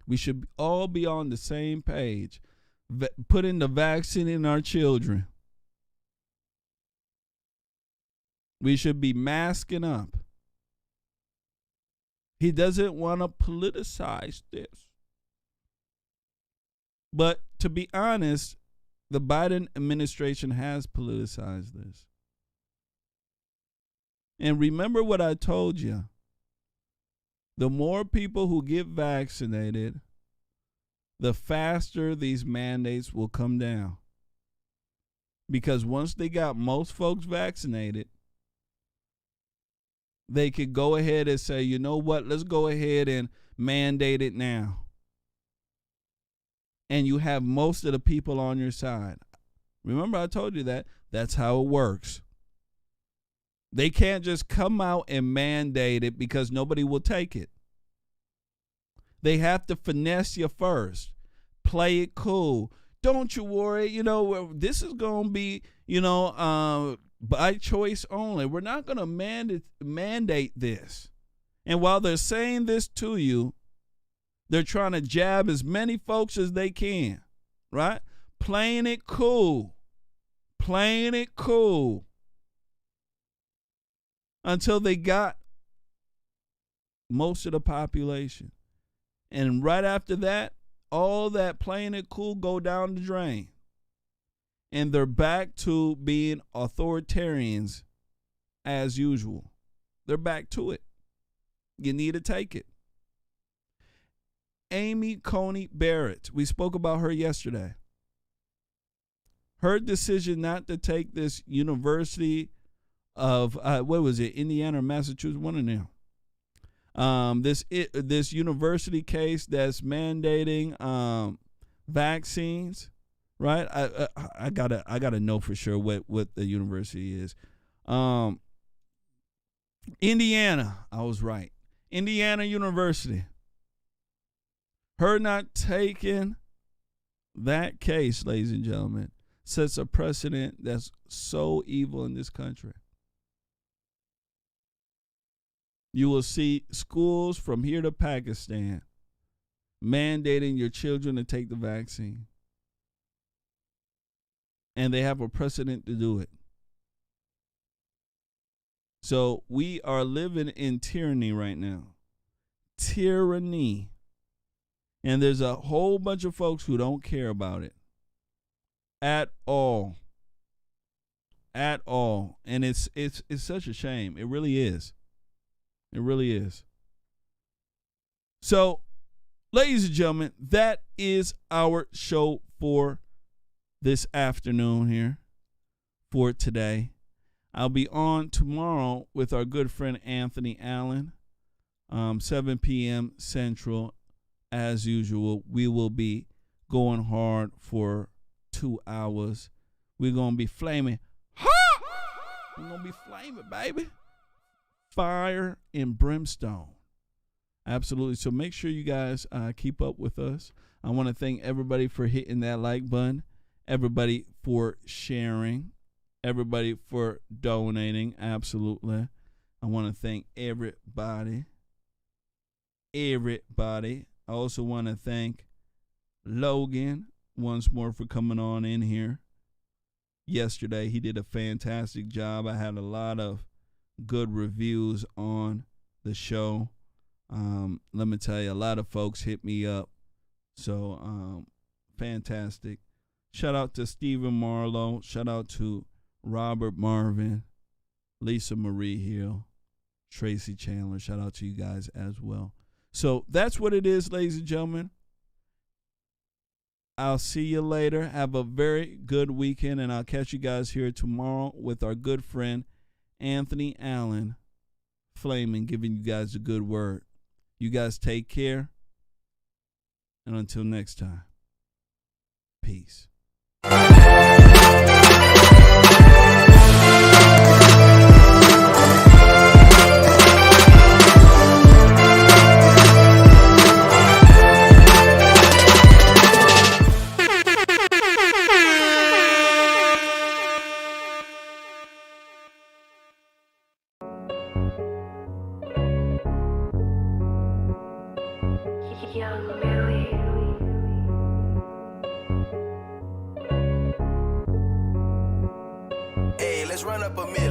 We should all be on the same page, putting the vaccine in our children. We should be masking up. He doesn't want to politicize this. But to be honest, the Biden administration has politicized this. And remember what I told you. The more people who get vaccinated, the faster these mandates will come down. Because once they got most folks vaccinated, they could go ahead and say, you know what, let's go ahead and mandate it now. And you have most of the people on your side. Remember I told you that. That's how it works. They can't just come out and mandate it because nobody will take it. They have to finesse you first. Play it cool. Don't you worry. You know, this is going to be, by choice only. We're not going to mandate this. And while they're saying this to you, they're trying to jab as many folks as they can, right? Playing it cool. Playing it cool. Until they got most of the population. And right after that, all that playing it cool go down the drain. And they're back to being authoritarians as usual. They're back to it. You need to take it. Amy Coney Barrett, we spoke about her yesterday. Her decision not to take this University of, Indiana or Massachusetts, one of them. This university case that's mandating vaccines, right? I gotta know for sure what the university is. Indiana, I was right. Indiana University. Her not taking that case, ladies and gentlemen, sets a precedent that's so evil in this country. You will see schools from here to Pakistan mandating your children to take the vaccine. And they have a precedent to do it. So we are living in tyranny right now. Tyranny. And there's a whole bunch of folks who don't care about it. At all. At all. And it's such a shame. It really is. It really is. So, ladies and gentlemen, that is our show for this afternoon here, for today. I'll be on tomorrow with our good friend Anthony Allen, 7 p.m. Central. As usual, we will be going hard for 2 hours. We're going to be flaming. We're going to be flaming, baby. fire and brimstone. Absolutely. So make sure you guys keep up with us. I want to thank everybody for hitting that like button, everybody for sharing, everybody for donating. Absolutely. I want to thank everybody. I also want to thank Logan once more for coming on in here. Yesterday, he did a fantastic job. I had a lot of good reviews on the show. Let me tell you, a lot of folks hit me up. So, fantastic. Shout out to Stephen Marlowe. Shout out to Robert Marvin, Lisa Marie Hill, Tracy Chandler. Shout out to you guys as well. So that's what it is, ladies and gentlemen. I'll see you later. Have a very good weekend, and I'll catch you guys here tomorrow with our good friend Anthony Allen Flaming, giving you guys a good word. You guys take care, and until next time, peace. Hey, let's run up a million.